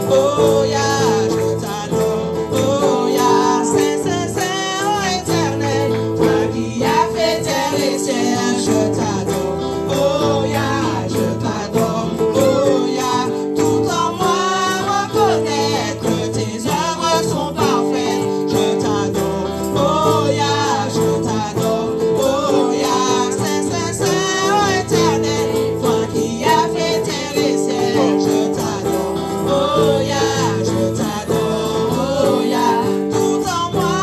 Oh yeah, je t'adore. Oh yeah, c'est, oh éternel. Toi qui as fait terre et ciel, je t'adore. Oh yeah, je t'adore. Oh yeah, tout en moi reconnaître que tes œuvres sont parfaites. Je t'adore. Oh yeah, je t'adore. Oh yeah, c'est, oh éternel. Toi qui as fait terre et ciel, je t'adore. Oh yeah, je t'adore. Oh yeah, tout en moi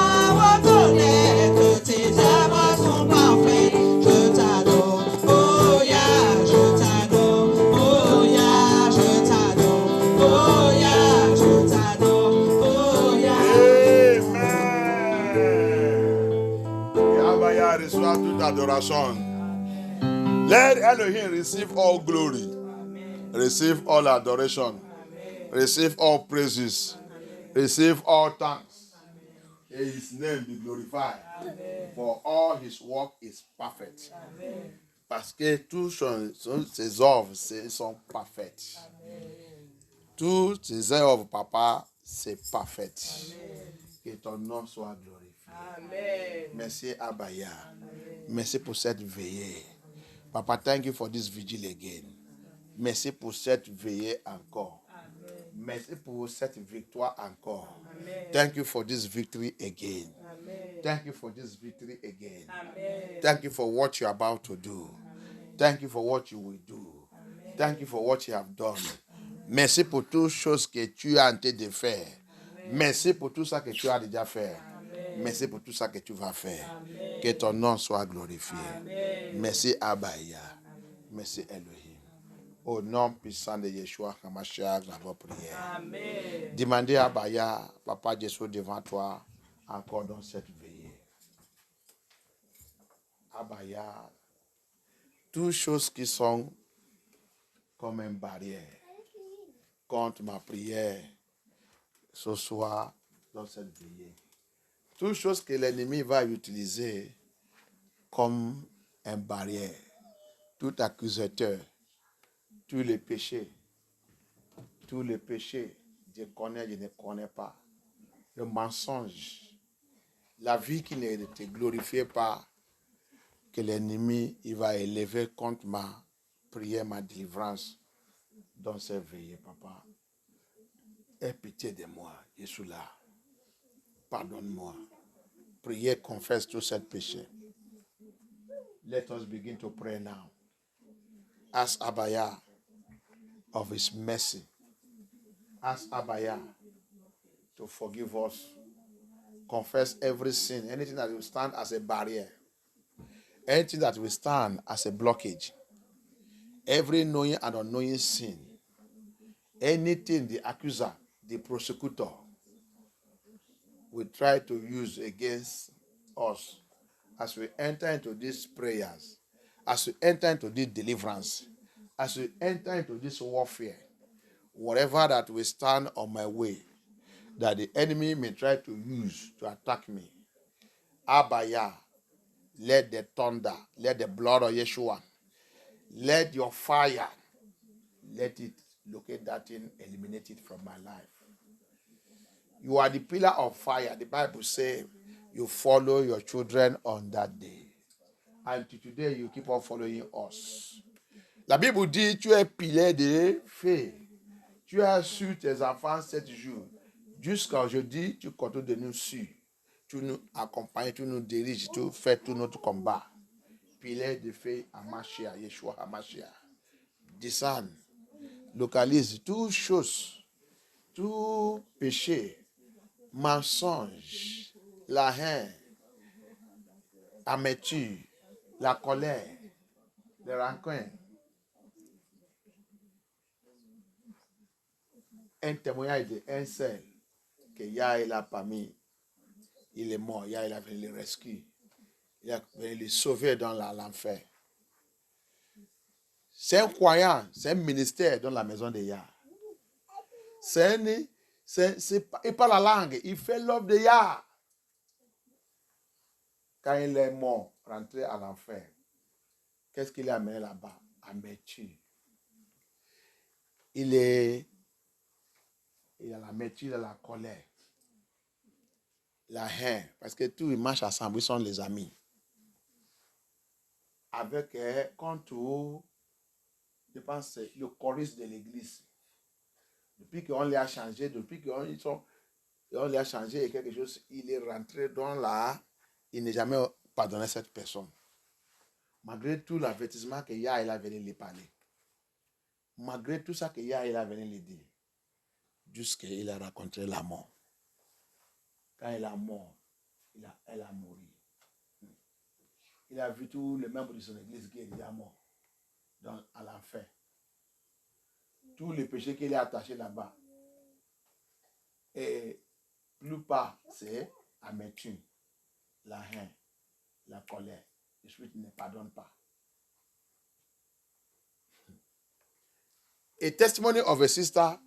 reconnaître que tes œuvres sont parfaites. Je t'adore. Oh yeah, je t'adore. Oh yeah, je t'adore. Oh yeah, je t'adore. Oh yeah. Amen. Yahweh reçoit toute adoration. Let Elohim receive all glory. Receive all adoration. Receive all praises. Receive all thanks. May his name be glorified. For all his work is perfect. Parce que toutes ses œuvres sont parfaites. Toutes ses œuvres, papa, c'est parfait. Que ton nom soit glorifié. Merci Abaya. Merci pour cette veillée. Papa, thank you for this vigil again. Merci pour cette veillée encore. Merci pour cette victoire encore. Thank you for this victory again. Thank you for this victory again. Thank you for what you're about to do. Thank you for what you will do. Thank you for what you have done. Merci pour toutes choses que tu as en train de faire. Merci pour tout ça que tu as déjà fait. Merci pour tout ça que tu vas faire. Que ton nom soit glorifié. Merci Abaya. Merci Elohim. Au nom puissant de Yeshua HaMashiach, la voix prière. Amen. Demandez à Abaya, Papa Jésus devant toi, encore dans cette veillée. Abaya, toutes choses qui sont comme une barrière contre ma prière ce soir dans cette veillée. Toutes choses que l'ennemi va utiliser comme une barrière, tout accusateur, tous les péchés, je connais, je ne connais pas, le mensonge, la vie qui ne te glorifie pas, que l'ennemi il va élever contre ma prière, ma délivrance dans cette veillée, papa. Aie pitié de moi, je suis là. Pardonne-moi. Priez, confesse tous ces péchés. Let us begin to pray now. Ask Abaya of his mercy. Ask Abaya to forgive us. Confess every sin, anything that will stand as a barrier, anything that will stand as a blockage, every knowing and unknowing sin, anything the accuser, the prosecutor will try to use against us as we enter into these prayers, as we enter into this deliverance, as we enter into this warfare, whatever that will stand on my way, that the enemy may try to use to attack me. Abaya, let the thunder, let the blood of Yeshua, let your fire, let it locate that thing, eliminate it from my life. You are the pillar of fire. The Bible says you follow your children on that day. And today you keep on following us. La Bible dit, tu es pilier de feu. Tu as su tes enfants 7 jours. Jusqu'à aujourd'hui, tu continues de nous suivre. Tu nous accompagnes, tu nous diriges, tu fais tout notre combat. Pilier de feu à Mashiach, Yeshua HaMashiach. Descends, localise toutes choses, tout péché, mensonge, la haine, amertume, la colère, les rancœurs. Un témoignage d'un seul que Yahweh l'a parmi, il est mort, Yahweh a venu le rescue, il a venu le sauver dans l'enfer. C'est un croyant, c'est un ministère dans la maison de Yah. Il parle la langue, il fait l'œuvre de Yah. Quand il est mort, rentré à l'enfer, qu'est-ce qu'il a amené là-bas? Amertume. Il y a l'amertume, il y a la colère, la haine, parce que tout, ils marchent ensemble, ils sont les amis. Avec, contre, je pense, c'est le chorus de l'église. Depuis qu'on les a changés, depuis qu'on les a changés et quelque chose, il est rentré dans là, il n'est jamais pardonné cette personne. Malgré tout l'avertissement qu'il y a, il a venu lui parler. Malgré tout ça qu'il y a, il a venu lui dire. Jusqu'à il a rencontré la mort. Quand il a mort, elle a mouru. Il a vu tous les membres de son église qui est déjà mort à l'enfer. Tous les péchés qu'il a attachés là-bas. Et plupart, c'est amertume, la haine, la colère. Le Spirit ne pardonne pas. A testimony of a sister, I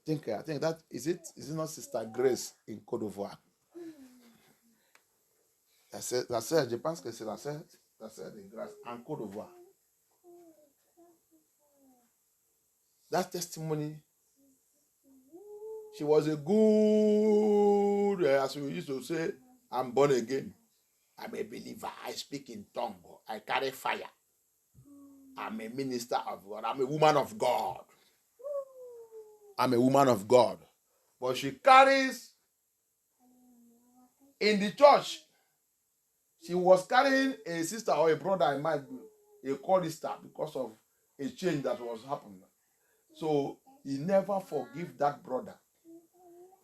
think that is it not Sister Grace in Côte d'Ivoire? La sœur, je pense que c'est la sœur de Grâce en Côte d'Ivoire. That testimony, she was a good, as we used to say, I'm born again. I'm a believer. I speak in tongue. I carry fire. I'm a minister of God. I'm a woman of God. I'm a woman of God. But she carries in the church. She was carrying a sister or a brother, it might be a chorister, because of a change that was happening. So he never forgive that brother.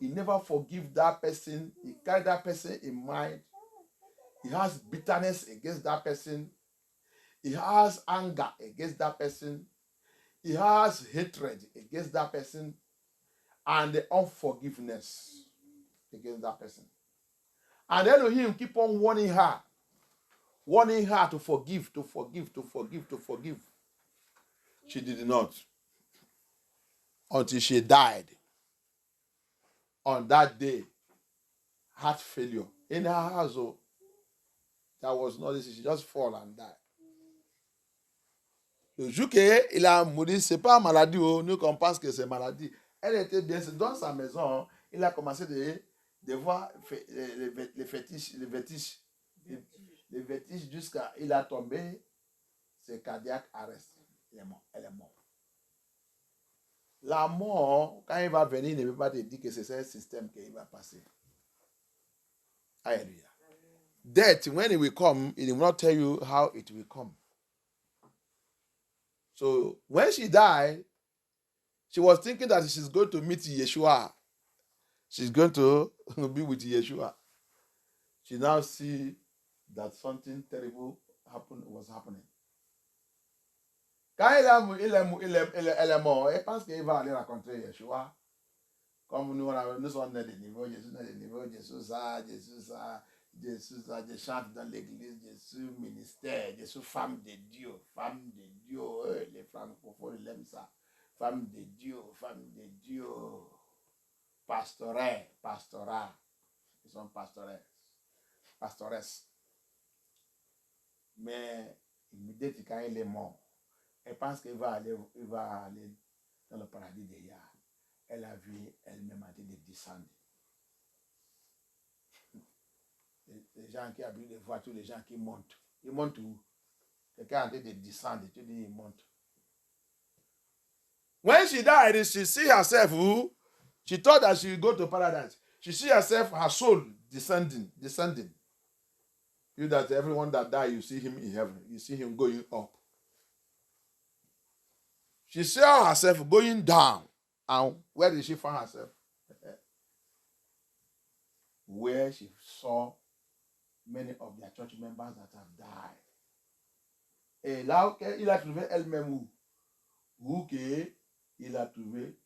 He never forgive that person. He carried that person in mind. He has bitterness against that person. He has anger against that person. He has hatred against that person. And the unforgiveness against that person. And Elohim keep on warning her to forgive, to forgive, to forgive, to forgive. She did not. Until she died. On that day, heart failure. In her household, that was not easy. She just fall and died. Le jour qu'il a mouru, c'est pas maladie, nous qu'on pense que c'est maladie. Elle était bien, dans sa maison, il a commencé de voir les vertiges jusqu'à il a tombé, c'est cardiaque arrest. Elle est morte. La mort, quand il va venir, il ne veut pas te dire que c'est ce système qu'il va passer. Alléluia. Death, when it will come, it will not tell you how it will come. So when she died, she was thinking that she's going to meet Yeshua. She's going to be with Yeshua. She now see that something terrible was happening. Quand elle est morte, elle pense qu'elle va aller rencontrer Yeshua. Comme nous sommes dans des niveaux, Jésus ça, je chante dans l'église, Jésus ministère, Jésus femme de Dieu, les francophones aiment ça. Femme de Dieu, pastorat, ils sont pastoresses. Mais immédiatement quand il est mort, elle pense qu'il va aller dans le paradis d'Eya. Elle a vu elle-même en train de descendre. Les gens qui habitent les voitures, les gens qui montent. Ils montent où? Quelqu'un est en train de descendre, tu dis il monte. When she died, she see herself, she thought that she would go to paradise. She see herself, her soul descending. You that everyone that died, you see him in heaven. You see him going up. She saw herself going down. And where did she find herself? Where she saw many of their church members that have died. Et là, il a trouvé elle-même où il a trouvé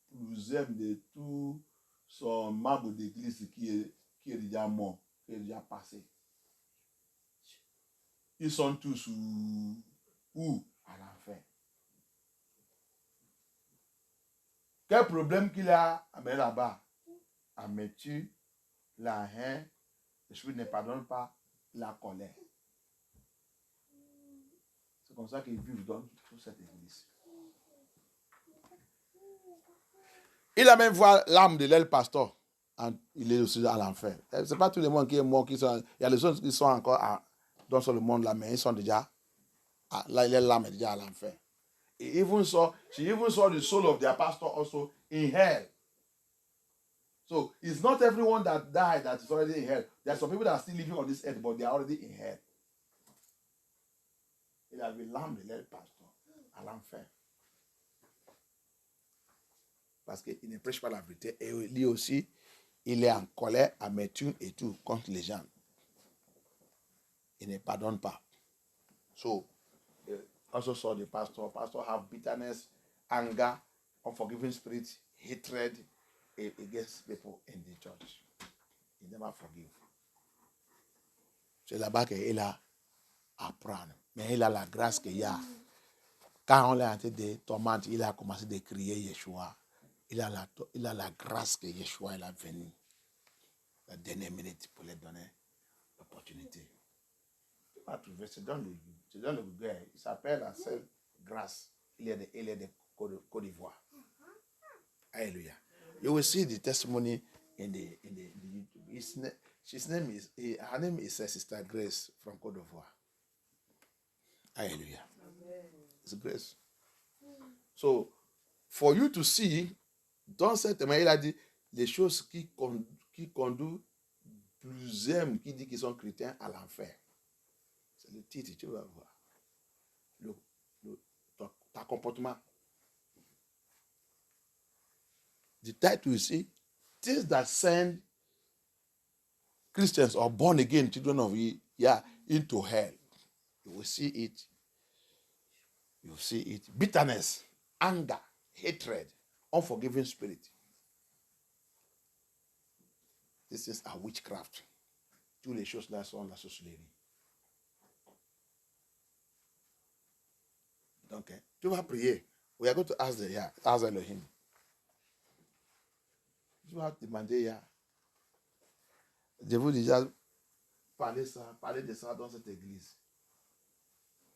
plusieurs de tous son membre d'église qui est déjà mort, qui est déjà passé. Ils sont tous où? À l'enfer. Quel problème qu'il a là-bas? Amertume, la haine, le Spirit ne pardonne pas, la colère. C'est comme ça qu'ils vivent dans toute cette église. Il a même vu l'âme de l'aile pasteur. Il est aussi à l'enfer. Ce n'est pas tout le monde qui est mort. Il y a les autres qui sont encore dans le monde là, mais ils sont déjà. Là, l'âme est déjà à l'enfer. She even saw the soul of their pastor also in hell. So it's not everyone that died that is already in hell. There are some people that are still living on this earth, but they are already in hell. Il a vu l'âme de l'aile pasteur à l'enfer. Parce qu'il ne prêche pas la vérité. Et lui aussi, il est en colère, amertume et tout contre les gens. Il ne pardonne pas. So, also saw the pastor. Pastor have bitterness, anger, unforgiving spirit, hatred against people in the church. He never forgive. C'est là-bas qu'il a à apprendre. Mais il a la grâce qu'il y a. Quand on l'a en train de tourmenter, il a commencé de crier Yeshua. Il a la grâce que Yeshua est venu. La dernière minute pour lui donner l'opportunité. Tu vas trouver, c'est dans le Google. Il s'appelle la seule grâce. Il est de Côte d'Ivoire. Alléluia. You will see the testimony in the YouTube. Her name is Sister Grace from Côte d'Ivoire. Hallelujah. It's Grace. So, for you to see, dans cette main, il a dit les choses qui conduisent plusieurs qui disent qu'ils sont chrétiens à l'enfer. C'est le titre, tu vas voir. Ton comportement. The title you see, things that send Christians or born again children of into hell. You will see it. You will see it. Bitterness, anger, hatred, unforgiving spirit. This is a witchcraft. Tous les choses là sont la sorcellerie. Donc, tu vas prier. We are going to ask Elohim. Tu vas demander, je vous déjà parler de ça dans cette église.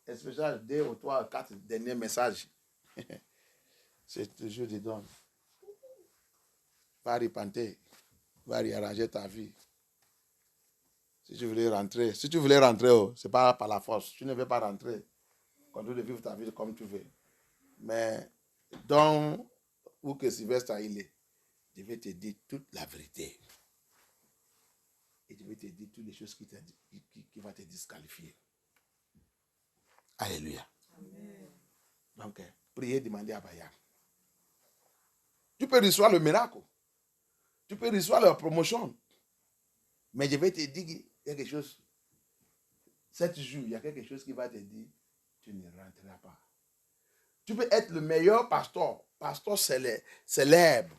Especially 2 ou 3 ou 4 derniers messages. C'est toujours dedans. Va repenter. Va réarranger ta vie. Si tu voulais rentrer, ce n'est pas par la force. Tu ne veux pas rentrer. Continue de vivre ta vie comme tu veux. Mais dans où que Sylvestre il est, je vais te dire toute la vérité. Et je vais te dire toutes les choses qui vont te disqualifier. Alléluia. Amen. Donc, priez, demandez à Bayam. Tu peux recevoir le miracle. Tu peux recevoir la promotion. Mais je vais te dire quelque chose. 7 jours, il y a quelque chose qui va te dire, tu ne rentreras pas. Tu peux être le meilleur pasteur célèbre,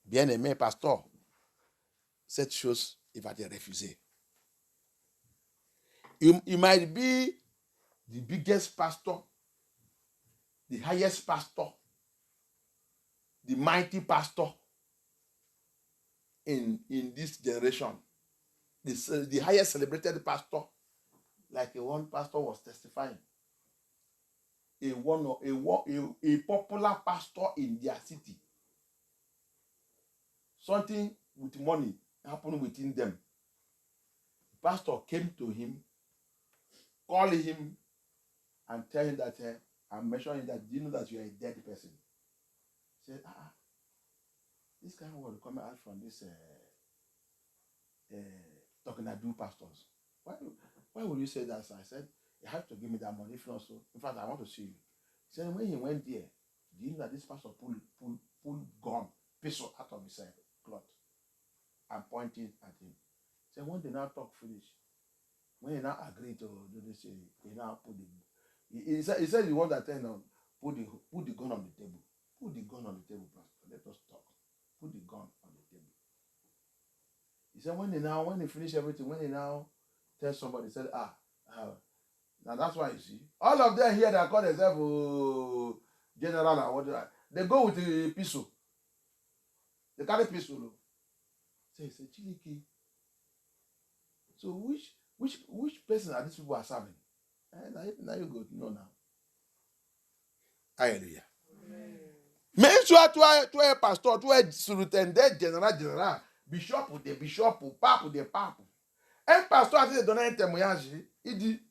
bien-aimé pasteur. Cette chose, il va te refuser. You might be the biggest pastor, the highest pastor, the mighty pastor in this generation. The highest celebrated pastor, like one pastor was testifying. A popular pastor in their city. Something with money happened within them. The pastor came to him, called him, and tell him that I'm mentioning that, do you know that you are a dead person? He said, this kind of word coming out from this Tokenadu pastors. Why would you say that? So I said, you have to give me that money. If not so, in fact, I want to see you. He said, when he went there, do you know that this pastor pulled gun, pistol out of his cloth and pointed at him? He said, when they now talk finish, when he now agreed to do this, he now put he said he want that thing on, put the gun on the table. Put the gun on the table, pastor. Let us talk. Put the gun on the table. He said, when they finish everything, when they now tell somebody, he said, now that's why you see, all of them here that call themselves general and whatever, they go with the pistol. They carry pistol. So he said, Chiliki. So which person are these people are serving? Now you go to know now. Hallelujah. Amen. Mais soit toi es pasteur, toi es surintendant général, bishop ou des bishops, ou pape ou des papes. Un pasteur a dit de donner un témoignage. Il dit,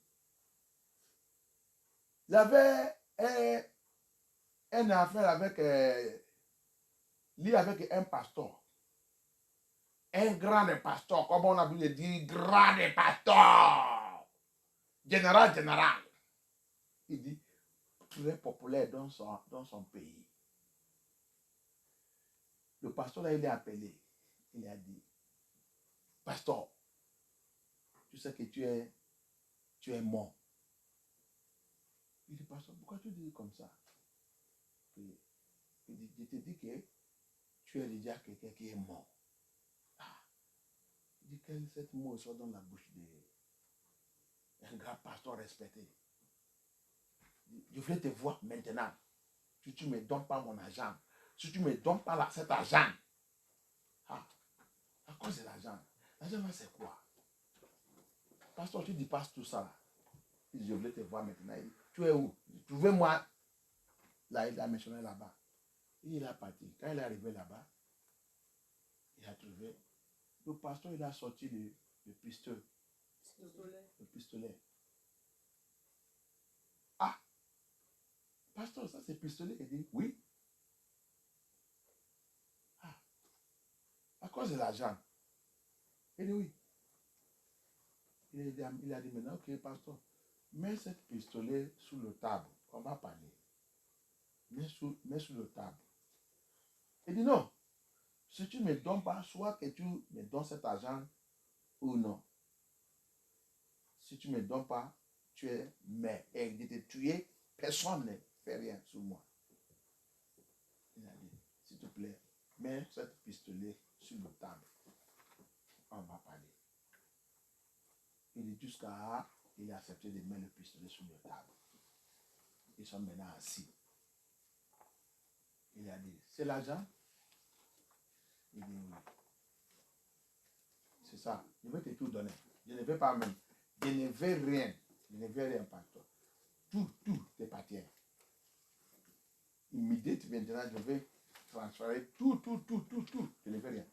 il y avait un affaire avec, lui avec un pasteur. Un grand pasteur, comme on a vu le dire, grand pasteur. Général. Il dit, très populaire dans son pays. Le pasteur là, il est appelé. Il a dit, pasteur, tu sais que tu es mort. Il dit, pasteur, pourquoi tu dis comme ça? Il dit, je te dis que tu es déjà quelqu'un qui est mort. Ah. Il dit, quel cette mot sort dans la bouche d'un grand pasteur respecté. Je voulais te voir maintenant. Si tu ne me donnes pas mon argent, si tu ne me donnes pas cet argent, à cause de l'argent, l'argent là c'est quoi? Pasteur, tu dépasses tout ça là. Il dit, je voulais te voir maintenant. Il dit, tu es où? Trouvez-moi. Là, il a mentionné là-bas. Il est parti. Quand il est arrivé là-bas, il a trouvé. Le pasteur, il a sorti le pistolet. Le pistolet. Ah, pasteur, ça c'est pistolet. Il dit, oui. Ah, à cause de l'argent. Il dit, oui. Il a dit maintenant, ok, pasteur, mets cette pistolet sous le table. On va parler. Mets sous le table. Il dit, non. Si tu ne me donnes pas, soit que tu me donnes cet argent ou non. Si tu ne me donnes pas, tu es mais et de te tuer, personne ne fait rien sur moi. Il a dit, s'il te plaît, mets cette pistolet sur le table. On va parler. Il dit jusqu'à il a accepté de mettre le pistolet sur le table. Ils sont maintenant assis. Il a dit, c'est l'argent? Il dit oui. C'est ça. Je vais te tout donner. Je ne vais pas même. Je ne veux rien. Je ne veux rien par toi. Tout t'appartient. Immédiatement, maintenant, je vais transférer tout. Je ne veux rien.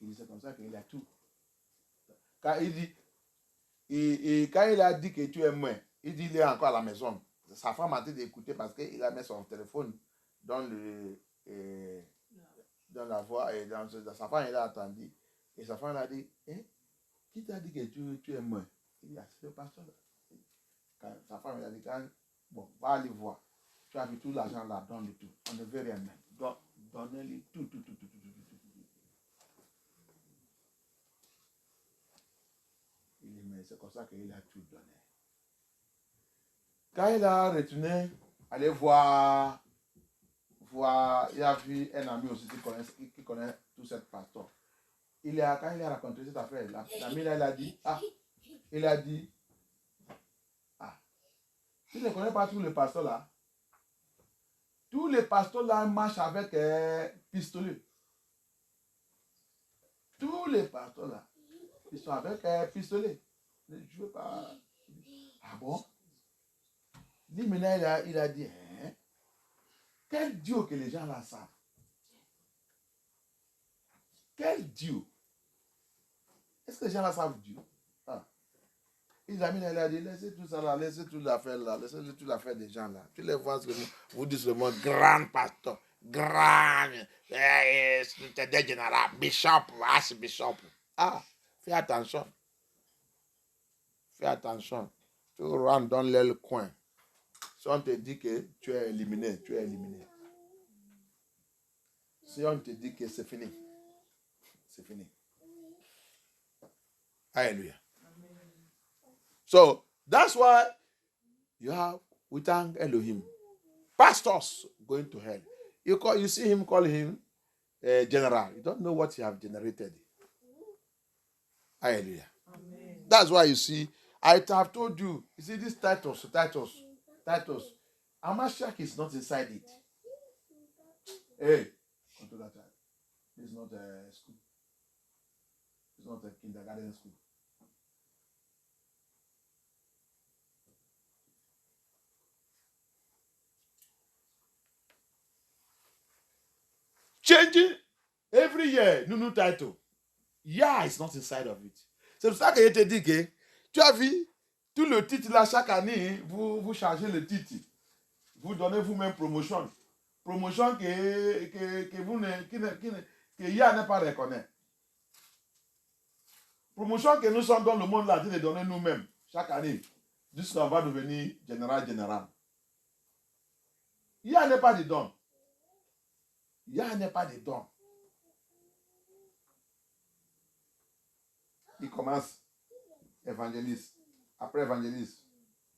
Il dit, c'est comme ça qu'il a tout. Quand il dit, et quand il a dit que tu es mort, il dit, il est encore à la maison. Sa femme a dit d'écouter parce qu'il a mis son téléphone dans dans la voix et dans sa femme, il a attendu. Et sa femme a dit, qui t'a dit que tu es mort? Il dit, c'est le pasteur. Quand sa femme il a dit, bon, va aller voir. Tu as vu tout l'argent là, donne-le tout. On ne veut rien même. Donne-lui tout. Il dit, mais c'est comme ça qu'il a tout donné. Quand il a retourné, aller voir, il a vu un ami aussi qui connaît tout ce pasteur. Quand il a raconté cette affaire, l'ami là, il a dit, tu ne connais pas tous les pasteurs là? Tous les pasteurs là marchent avec pistolet. Tous les pasteurs là, ils sont avec pistolet. Je ne veux pas. Ah bon? Lui maintenant, il a dit, quel Dieu que les gens là savent? Quel Dieu? Est-ce que les gens là savent Dieu? Il a dit, laissez tout ça là, laissez toute l'affaire là, laissez toute l'affaire des gens là. Tu les vois, vous dites le mot grand pasteur, grand, secrétaire général, bishop, archbishop. Fais attention. Fais attention. Tu rentres dans le coin. Si on te dit que tu es éliminé, tu es éliminé. Si on te dit que c'est fini, c'est fini. Hallelujah. So that's why we thank Elohim. Pastors going to hell. You see him call him general. You don't know what he have generated. Hallelujah. Amen. That's why you see, I have told you, see this Titus. Amashak is not inside it. Hey, control that child. This is not a school. It's not a kindergarten school. changing every year, new title. Yeah, it's not inside of it. C'est pour ça que je te dis que tu as vu tout le titre là chaque année, vous changez le titre, vous donnez vous-même promotion, promotion que vous que IA n'est pas reconnaît, promotion que nous sommes dans le monde là de donner nous-mêmes chaque année, jusqu'à on va devenir général. IA n'est pas de don, IA n'est pas de don. Il commence évangéliste. Après évangéliste,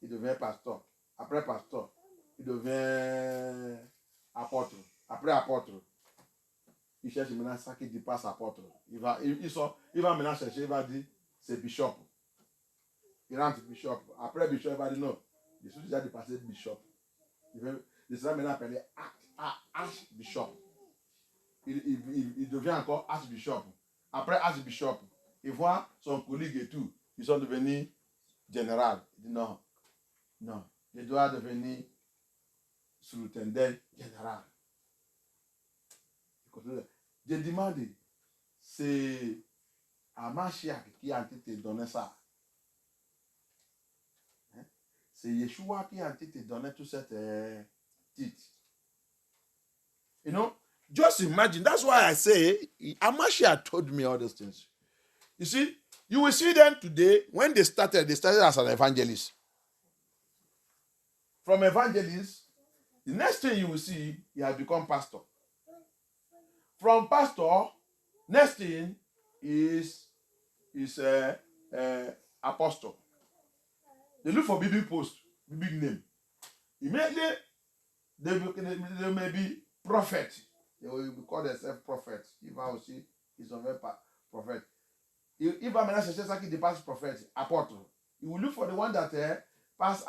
il devient pasteur. Après pasteur, il devient apôtre. Après apôtre, il cherche maintenant ça qui dépasse apôtre. Il va maintenant chercher, il va dire c'est bishop. Il rentre bishop. Après bishop, il va dire non, je suis déjà dépassé bishop. Il sera maintenant appelé archbishop. Il devient encore archbishop. Après archbishop, il voit son collègue et tout. Ils sont devenus général. Il dit non, je dois devenir surintendant général. Je demande, c'est Mashiach qui a été donné ça. C'est Yeshua qui a été donné tout cette titre. You know, just imagine. That's why I say, Mashiach told me all those things. You see, you will see them today. When they started as an evangelist. From evangelist, the next thing you will see, he has become pastor. From pastor, next thing is apostle. They look for big post, big name. Immediately, they may be prophet. They will call themselves prophet. If I will see, is a prophet. If I'm not qui dépasse prophète, apôtre, he will look for the one that pass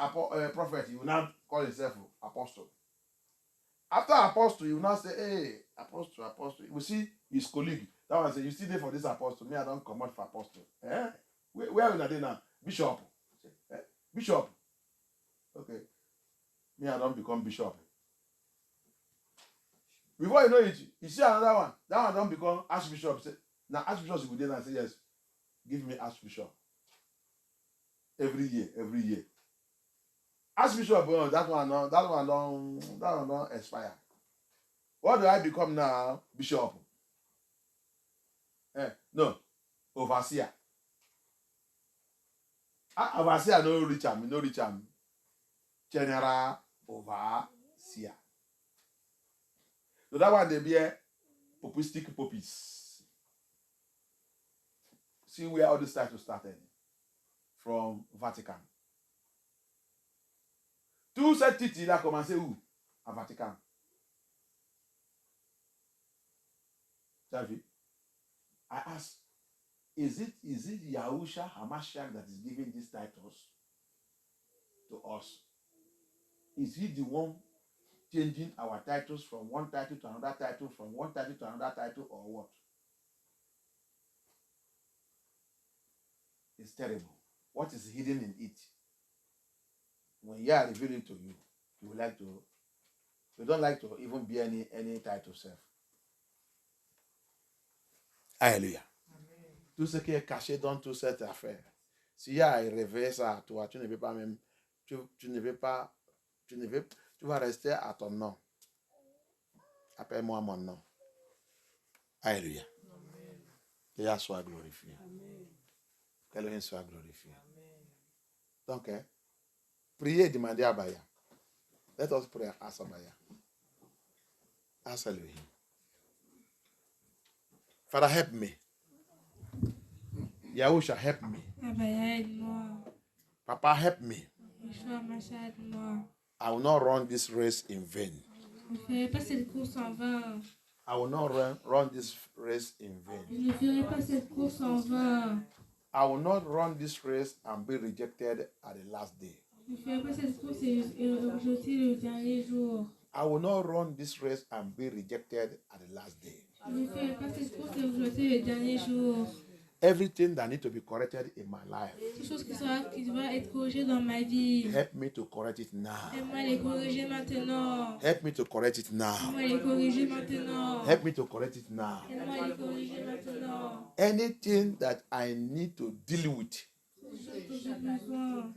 prophet. He will now call himself apostle. After apostle, he will now say, hey, apostle. You will see his colleague. That one say, you still there for this apostle. Me, I don't come out for apostle. Where are you now? Bishop. Bishop. Okay. Me, I don't become bishop. Before you know it, you see another one. That one don't become archbishop. Say, now archbishop will then say, yes, give me archbishop. Every year. Archbishop, that one don't expire. What do I become now? Bishop. No, overseer. Overseer no reach am. General overseer. So that one they be a popistic popis. See where all this title started. From Vatican. Tout cette titre il a commencé où? À Vatican. Tu as vu? I asked, is it Yahusha HaMashiach that is giving these titles to us? Is he the one changing our titles from one title to another title, from one title to another title, or what? It's terrible. What is hidden in it? When you are revealing to you, you don't like to even be any title self. Alléluia. Tout ce qui est caché dans toute cette affaire, s'il y a révélé ça à toi, tu ne veux pas même, tu vas rester à ton nom. Appelle-moi mon nom. Alléluia. Que Yahweh soit glorifié. Qu'Elohim soit glorifié. Donc, priez et demandez à Baya. Let us pray, ask Baya. Ask Elohim. Father, help me. Yahusha, help me. Papa, help me. I will not run this race in vain. I will not run this race in vain. I will not run this race and be rejected at the last day. I will not run this race and be rejected at the last day. Everything that needs to be corrected in my life, Toutes choses qui doivent être corrigées dans ma vie. help me to correct it now. Aide-moi à les corriger maintenant. Help me to correct it now. Aide-moi à les corriger maintenant. Help me to correct it now. Aide-moi à les corriger maintenant. Anything that I need to deal with, Toutes choses que j'ai besoin.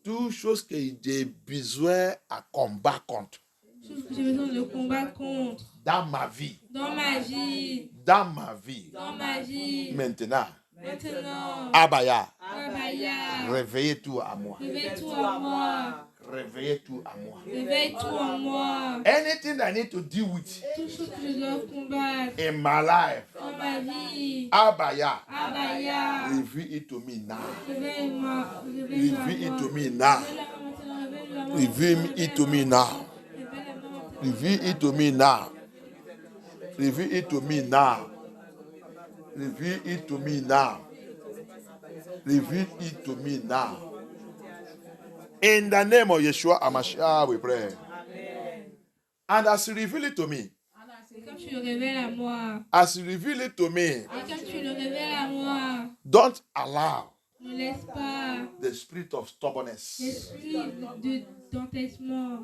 toutes choses que j'ai besoin à combattre contre Choses que j'ai besoin de combattre contre. dans ma vie, Dans ma vie. dans ma vie. Dans ma vie. Maintenant, Maintenant. Abaya, Abaya. réveillez tout à moi. Réveille tout en moi. Réveillez tout à moi. Réveille tout en moi. Anything I need to deal with Toutes choses que je dois combattre. in my life, Dans ma vie. Abaya, Abaya. reveal it to me now. Réveille-moi. Reveal it to me now. Reveal it to me now. Reveal it to me now. Reveal it to me now. Reveal it to me now. Reveal it to me now. In the name of Yeshua HaMashiach, we pray. And as you reveal it to me, Comme tu le révèles à moi. as you reveal it to me, Et comme tu le révèles à moi. don't allow Ne laisse pas the spirit of stubbornness, l'esprit d'entêtement.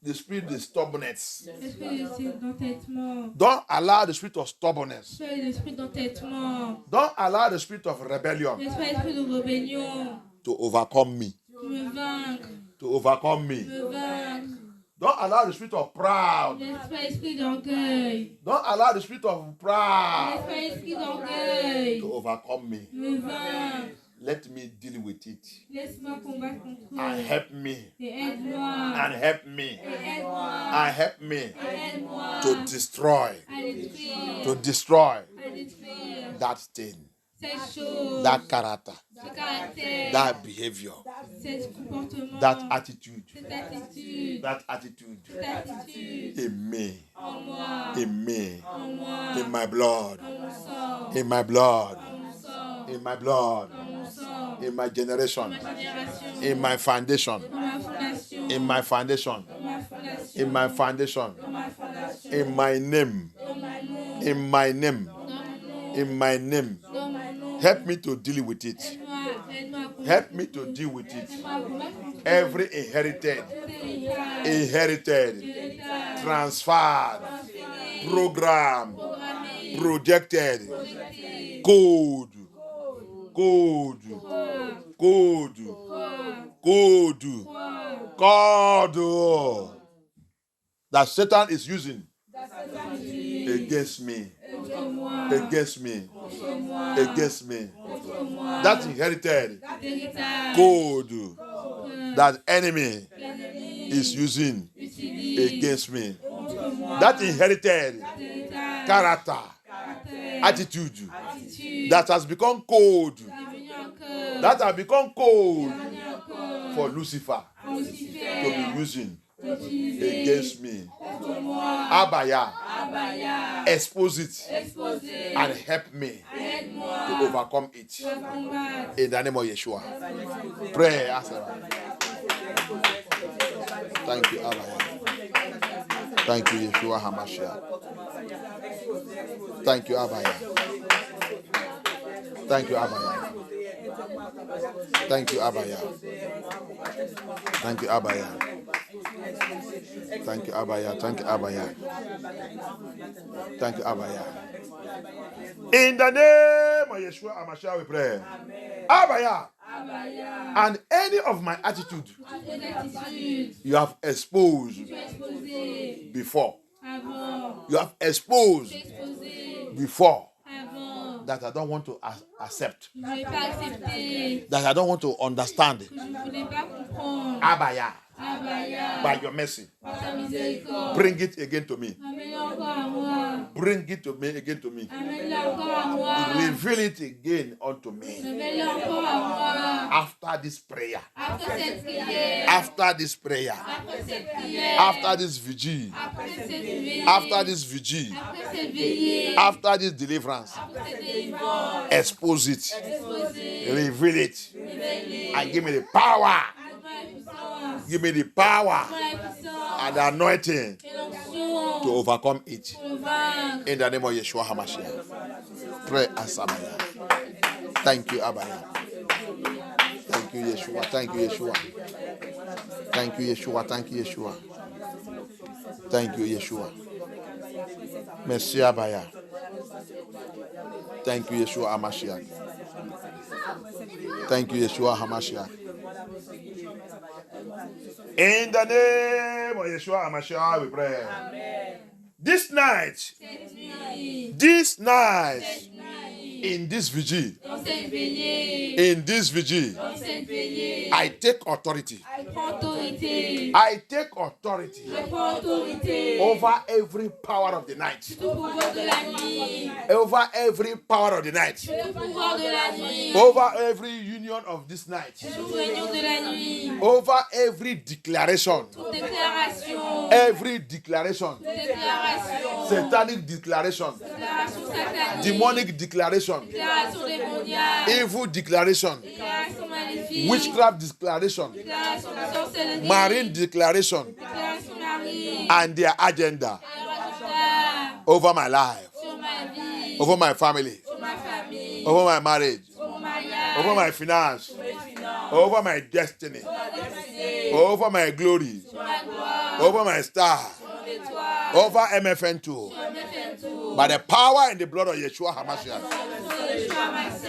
the spirit of stubbornness. L'esprit d'entêtement. Don't allow the spirit of stubbornness. L'esprit d'entêtement. Don't allow the spirit of rebellion L'esprit de rébellion. to overcome me. Me vaincre. To overcome me. Me vaincre. Don't allow the spirit of proud. L'esprit d'orgueil. Don't allow the spirit of pride L'esprit d'orgueil. to overcome me. Me vaincre. Let me deal with it. Laisse-moi combattre contre And eux. help me. Et aide-moi. And help me. Et aide-moi. And help me Et aide-moi. to destroy. À détruire. To destroy À détruire. that thing, Cette chose. that character, Ce caractère. that behavior, Ce comportement. that attitude, Cette attitude. that attitude Cette attitude. in me, En moi. in me, En moi. in my blood, En mon sang. in my blood, En mon sang. in my blood, En mon sang. in my generation, Ma génération. in my foundation, Dans ma fondation. in my foundation, Dans ma fondation. in my foundation, Dans ma fondation. in my name, Dans mon nom. in my name, Dans mon nom. in my name. Dans mon nom. Help me to deal with it. Aide-moi à combattre. Help me to deal with it. Aide-moi à combattre contre Every inherited, transferred, program, projected, code, that Satan is using against me, against me, against me. That inherited code that enemy is using against me. That inherited character, attitude that has become code, that has become code for Lucifer to be using against me. Abaya, expose it and help me to overcome it. In the name of Yeshua. Pray, Asara. Thank you, Abaya. Thank you, Yeshua HaMashiach. Thank you, Abaya. Thank you, Abaya. Thank you, Abaya. Thank you, Abaya. Thank you, Abaya. Thank you, Abaya. Thank you, Abaya. In the name of Yeshua HaMashiach we pray. Abaya. And any of my attitude you have exposed before. You have exposed before that I don't want to accept. That I don't want to understand. Abaya. By your mercy. Bring it again to me. Bring it to me again to me. Reveal it again unto me. After this prayer. After this prayer. After this vigil. After this vigil. After this deliverance. Expose it. Reveal it. And give me the power. Give me the power and the anointing to overcome it. In the name of Yeshua HaMashiach. Pray, Asamaya. Thank you, Abaya. Thank you, Yeshua. Thank you, Yeshua. Thank you, Yeshua. Thank you, Yeshua. Thank you, Yeshua. Merci, Abaya. Thank you, Yeshua HaMashiach. Thank you, Yeshua HaMashiach. In the name of Yeshua HaMashiach, we pray. Amen. This night, in this vigil, I take authority. I take authority over every power of the night. Over every power of the night. Over every union of this night. Over every declaration. Every declaration. Satanic declaration. Demonic declaration. Evil declaration. Witchcraft declaration. Marine declaration. And their agenda over my life, over my family, over my marriage, over my finance, over my destiny, over my glory, over my star, over MFN2. By the power and the blood of Yeshua HaMashiach,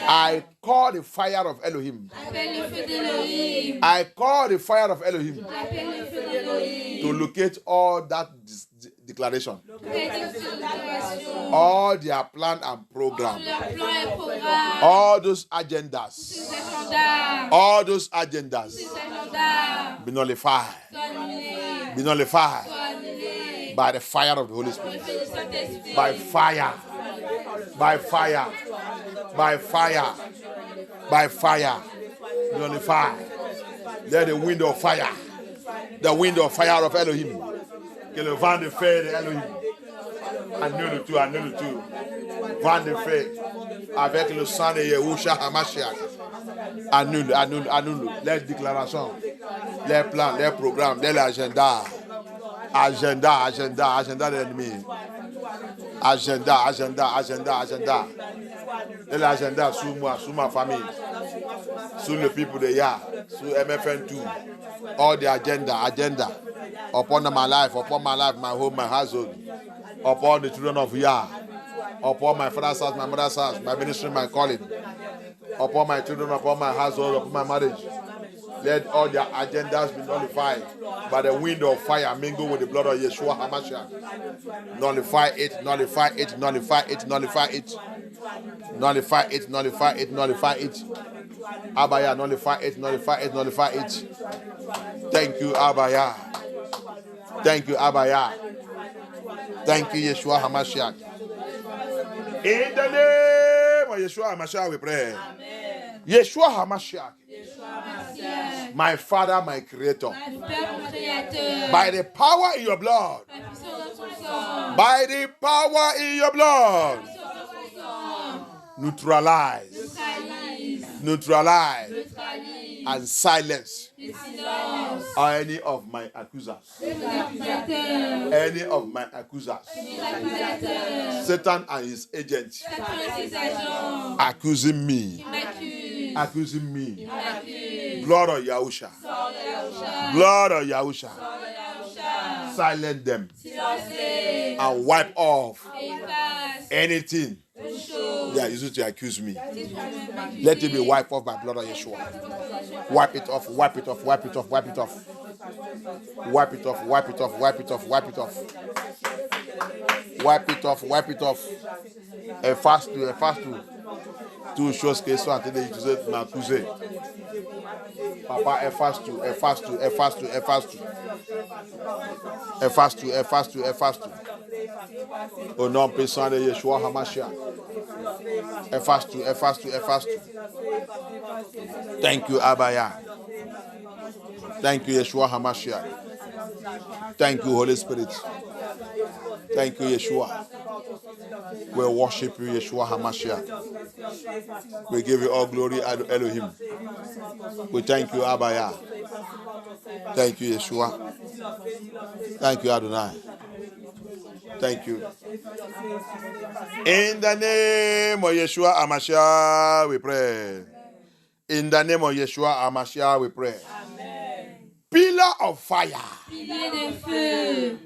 I call the fire of Elohim. I call the fire of Elohim to locate all that declaration. All their plan and program. All those agendas. All those agendas. Be nullified. Be nullified. By the fire of the Holy Spirit. By fire. By fire. By fire. By fire. Be nullified. Let the wind of fire. The wind of fire of Elohim. Que le vent de feu d'Elohim annule tout. Vent de feu avec le sang de Yahushua HaMashiach. Annule. Les déclarations, les plans, les programmes, les agendas. Agenda de l'ennemi. Agenda. Et l'agenda sur moi, sur ma famille, sur le people de Yah, sur MFN2. All the agenda upon my life, my home, my household, upon the children of Yah, upon my father's house, my mother's house, my ministry, my calling, upon my children, upon my household, upon my marriage. Let all their agendas be nullified by the wind of fire mingled with the blood of Yeshua HaMashiach. Nullify it. Abaya, nullify it. Thank you, Abaya. Thank you, Yeshua HaMashiach. In the name of Yeshua HaMashiach, we pray. Amen. Yeshua HaMashiach. My Father, my Creator. By the power in your blood. By the power in your blood. Neutralize. And silence any of my accusers. Satan and his agents accusing me. Blood of Yahusha. Silence them and wipe off anything they are using to accuse me. Let it be wiped off by blood of Yeshua. Wipe it off. Et fast tout. Toutes choses qui sont en train d'utiliser pour m'accuser. Papa, efface tout. Au nom puissant de Yeshua HaMashiach. Efface tout. Thank you, Abaya. Thank you, Yeshua HaMashiach. Thank you, Holy Spirit. Thank you, Yeshua. We worship you, Yeshua HaMashiach. We give you all glory, Elohim. We thank you, Abaya. Thank you, Yeshua. Thank you, Adonai. Thank you. In the name of Yeshua HaMashiach, we pray. In the name of Yeshua HaMashiach, we pray. Amen. Pillar of fire. Pilier de feu.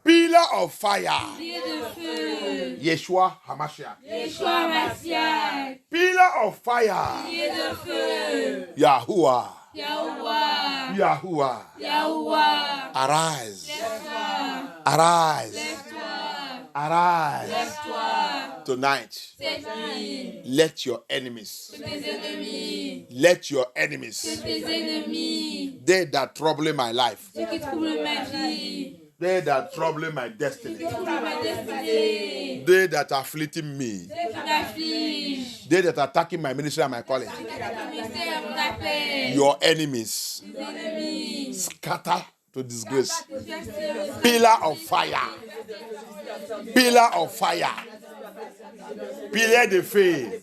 Pillar of fire. Pilier de feu. Yeshua HaMashiach. Yeshua Mashiach. Pillar of fire. Pilier de feu. Yahuwah. Yahuwah. Yahuwah. Yahuwah. Arise. Lève-toi. Arise. Lève-toi. Arise. Lève-toi. Tonight, Cette nuit. let your enemies, Que tes ennemis. let your Que enemies, tes ennemis. they that trouble my life, Ceux qui troublent ma vie. they that trouble my destiny, Qui troublent ma destinée. they that are afflicting me, Ceux qui m'affligent. they that are attacking my ministry and my calling, Ceux qui attaquent mon ministère et mon appel. your enemies, Tes ennemis. scatter to disgrace. Disperse. Pillar of fire, pillar of fire, pillar de feu,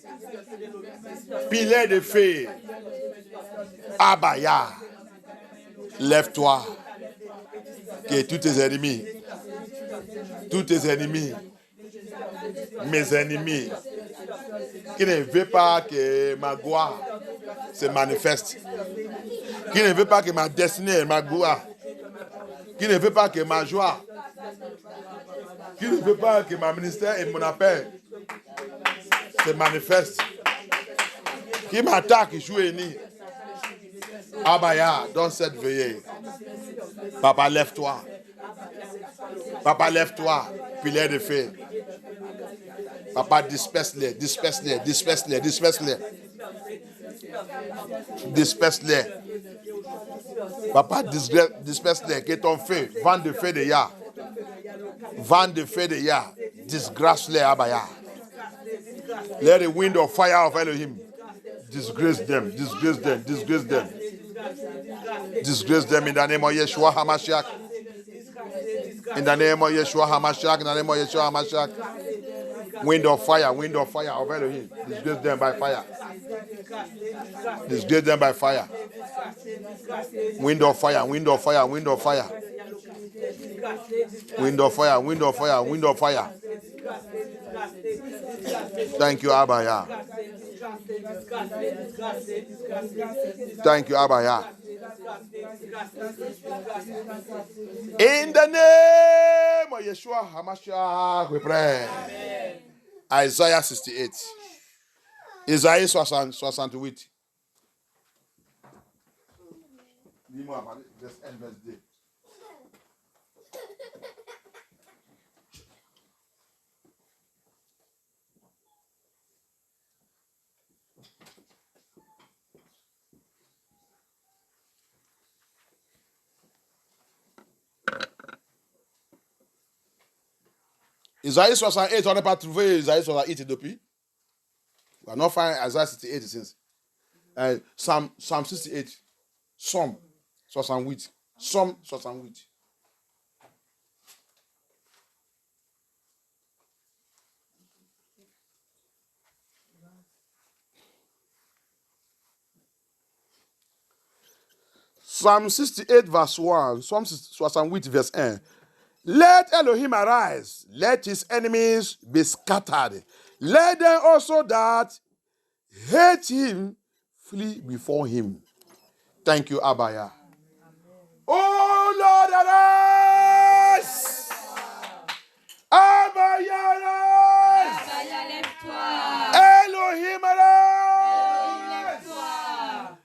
pillar de feu. Abaya, lève-toi, que tous tes ennemis, mes ennemis, qui ne veulent pas que ma gloire se manifeste, qui ne veulent pas que ma destinée, ma gloire, qui ne veut pas que ma joie, qui ne veut pas que ma ministère et mon appel se manifestent, qui m'attaque, joue et nie. Abaya, dans cette veillée, papa, lève-toi. Papa, lève-toi, pilier de feu. Papa, disperse-les, disperse-les, disperse-les, disperse-les. Disperse-les. Papa, disperse-les, que ton feu, vent de feu de Yah. Vent de feu de Yah. Disgrace-les, Abaya. Let the wind of fire of Elohim disgrace them, disgrace them, disgrace them. Disgrace them in the name of Yeshua HaMashiach. In the name of Yeshua HaMashiach, in the name of Yeshua HaMashiach. Wind of fire of Elohim. Disgrace them by fire. Disgrace them by fire. Wind of fire, wind of fire, wind of fire. Wind of fire, wind of fire, wind of fire. Thank you, Abaya. Thank you, Abaya. In the name of Yeshua HaMashiach, we pray. Amen. Isaiah 68. Isaïe 68. Dis-moi, verset 1, verset 2. Isaïe 68, on n'a pas trouvé Isaïe 68 depuis. We have not found Isaiah 68 since. Psalm 68. Psalm 68. Psalm 68. Psalm 68 verse 1. Psalm 68 verse 1. Let Elohim arise. Let his enemies be scattered. Let them also that hate him flee before him. Thank you, Abaya. Oh Lord, arise! Abaya, arise! Abaya, lève-toi. Elohim, arise! Lève-toi.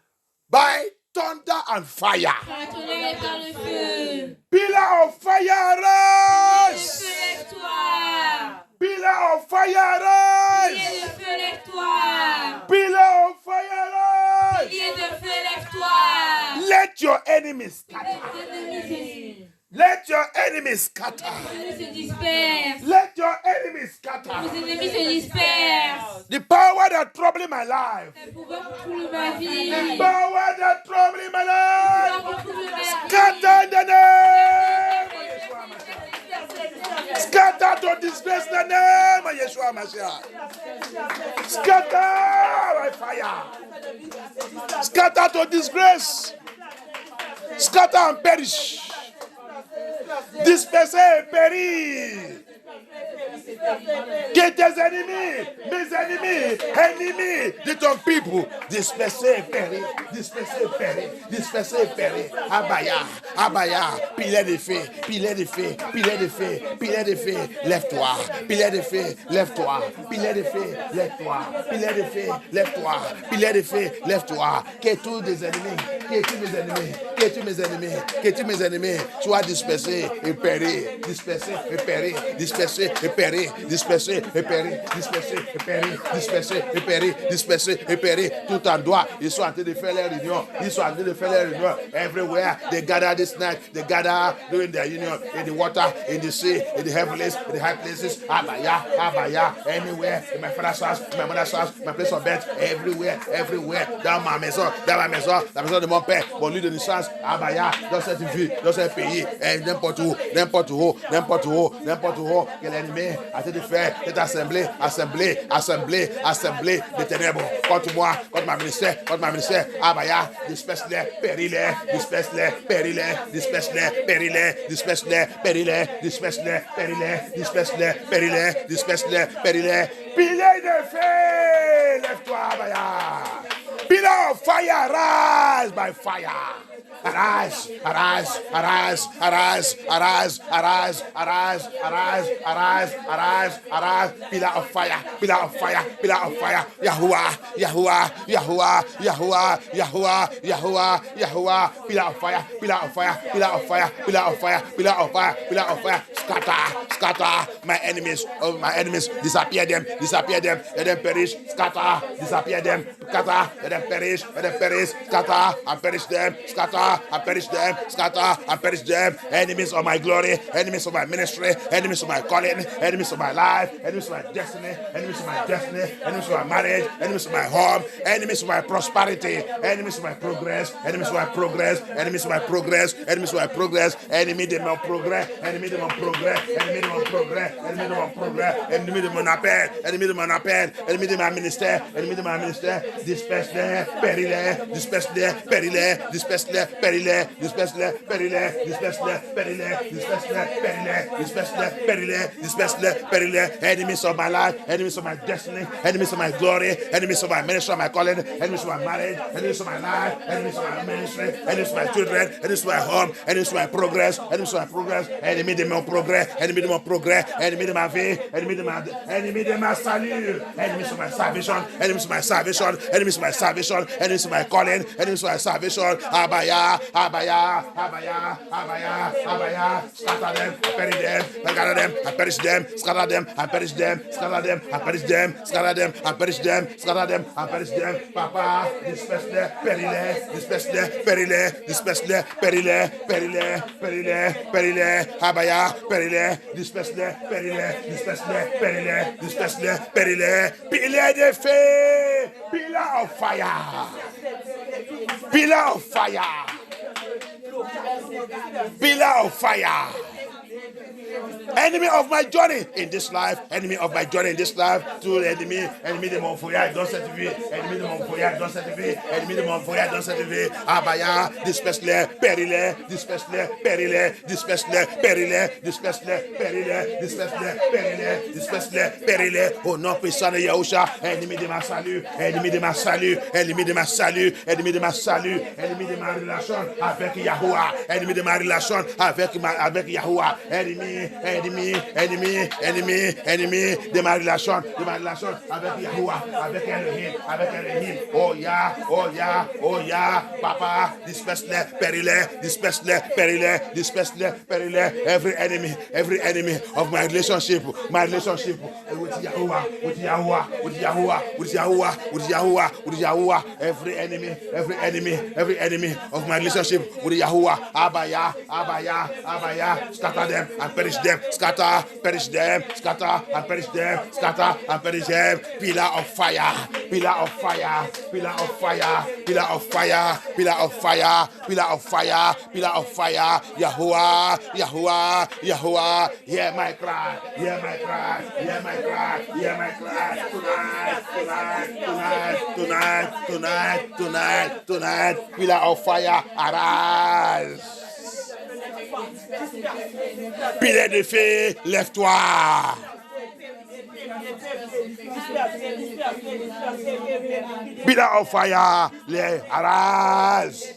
By thunder and fire. Par le tonnerre et par le feu. Pillar of fire, arise! Feu, lève-toi. Pillar of fire, arise! Pilier de feu, lève-toi. Pillar of fire, arise! Pilier de feu, lève-toi. Let your enemies scatter. Tes ennemis Let your enemies scatter. se dispersent. Let your enemies scatter. Vos ennemis se dispersent. The power that trouble my life. Le pouvoir qui trouble ma vie. The power that trouble my Le life. pouvoir qui trouble ma vie. Scatter in the name of Yeshua Mashiach. Scatter to disgrace the name of Yeshua Mashiach. Scatter by fire. Scatter to disgrace. Scatter and perish. Disperser et périr. Que tes ennemis, mes ennemis, ennemis de ton peuple, dispersés et péris, dispersés et péris, dispersés et péris. Abaya, abaya, pilet de feu, pilet de feu, pilet de feu, pilet de feu, lève-toi, pilet de feu, lève-toi, pilet de feu, lève-toi, pilet de feu, lève-toi, pilet de feu, lève-toi. Que tous des ennemis, que tous mes ennemis, que tous mes ennemis, que tous mes ennemis soient dispersés et péris, dispersés et péris, dispersés et péris, dispersés et péris, dispersés et péris, dispersés et péris, dispersés et péris, tout en doigt. Ils sont en train de faire leur réunion. Ils sont en train de faire leur réunion. Everywhere they gather this night, they gather doing their union in the water, in the sea, in the heavens, in the high places. Abaya, abaya, anywhere, in my father's house, in my mother's house, my place of birth, everywhere, everywhere, dans ma maison, la maison de mon père, mon lieu de naissance, abaya, dans cette ville, dans ce pays, et n'importe où, n'importe où, n'importe où, n'importe où, que l'ennemi a été de faire cette assemblée, assemblée de ténèbres contre moi, contre ma ministère, abaya, disperse-les, péris-les, disperse-les, péris-les, disperse-les, péris-les, disperse-les, péris-les, disperse-les, péris-les, disperse-les, péris-les, disperse-les, péris-les, pilet de feu, lève-toi, abaya, pillar of fire, rise by fire. Arise, arise, arise, arise, arise, arise, arise, arise, arise, arise, arise, pillar of fire, pillar of fire, pillar of fire, Yahuwah, Yahuwah, Yahuwah, Yahuwah, Yahuwah, Yahuwah, Yahuwah, pillar of fire, pillar of fire, pillar of fire, pillar of fire, pillar of fire, pillar of fire, scatter my enemies, disappear them, let them perish, scatter, disappear them, scatter, let them perish, scatter and perish them, scatter and perish them, scatter and perish them, enemies of my glory, enemies of my ministry, enemies of my calling, enemies of my life, enemies of my destiny, enemies of my marriage, enemies of my home, enemies of my prosperity, enemies of my progress, enemies of my progress, enemies of my progress, enemies of my progress, enemy de mon progrès, ennemi de mon progrès, ennemi de mon progrès, ennemi de mon progrès, ennemi de mon appel, ennemi de mon appel, ennemi de ma ministère, ennemi de ma ministère, disperse-les, péris-les, disperse-les, péris-les, disperse-les, péris-les, disperse-les, péris-les, disperse-les, péris-les, disperse-les, péris-les, disperse-les, péris-les, disperse-les, péris-les, enemies of my life, enemies of my destiny, enemies of my glory, enemies of my ministry, my calling, enemies of my marriage, enemies of my life, enemies of my ministry, enemies of my children, enemies of my home, enemies of my progress, enemies of my progress, ennemi de mon progrès, ennemi de mon progrès, ennemi de ma vie, ennemi de ma salut, enemies of my salvation, enemies of my salvation, enemies of my salvation, enemies of my calling, enemies of my salvation, abaya, abaya, abaya, abaya, abaya, scatter them, bury them, scatter them, and perish them, scatter them, and perish them, scatter them, and perish them, scatter them, and perish them, scatter them, and perish them, papa, disperse-les, péris-les, disperse-les, péris-les, disperse-les, péris-les, péris-les, péris-les, péris-les, abaya, péris-les, disperse-les, péris-les, disperse-les, péris-les, disperse-les, péris-les, pillar de feu, pillar of fire, pillar of fire, pillar of fire. Enemy of my journey in this life, enemy of my journey in this life, tout ennemi de mon voyage dans cette vie, ennemi de mon voyage dans cette vie, ennemi de mon voyage dans cette vie, abaya, disperse-les, péris-les, disperse-les, péris-les, disperse-les, péris-les, disperse-les, péris-les, disperse-les, péris-les, disperse-les, péris-les, au nom puissant de Yahusha, ennemi de ma salut, ennemi de ma salut, ennemi de ma salut, ennemi de ma salut, ennemi de ma relation avec Yahuwah, ennemi de ma relation avec Yahuwah, ennemi de ma relation avec Yahuwah, avec Elohim, oh yeah, papa, disperse-les, péris-les, disperse-les, péris-les, disperse-les, péris-les, every enemy of my relationship with Yahuwah, every enemy of my relationship with Yahuwah, abaya, scatter them and perish them, scatter, perish them, scatter and perish them, scatter and perish them, pillar of fire, pillar of fire, pillar of fire, pillar of fire, pillar of fire, pillar of fire, pillar of fire, Yahuwah, hear my cry, tonight, pillar of fire, arise. Pilier de feu, lève-toi. Pillar of fire, arise.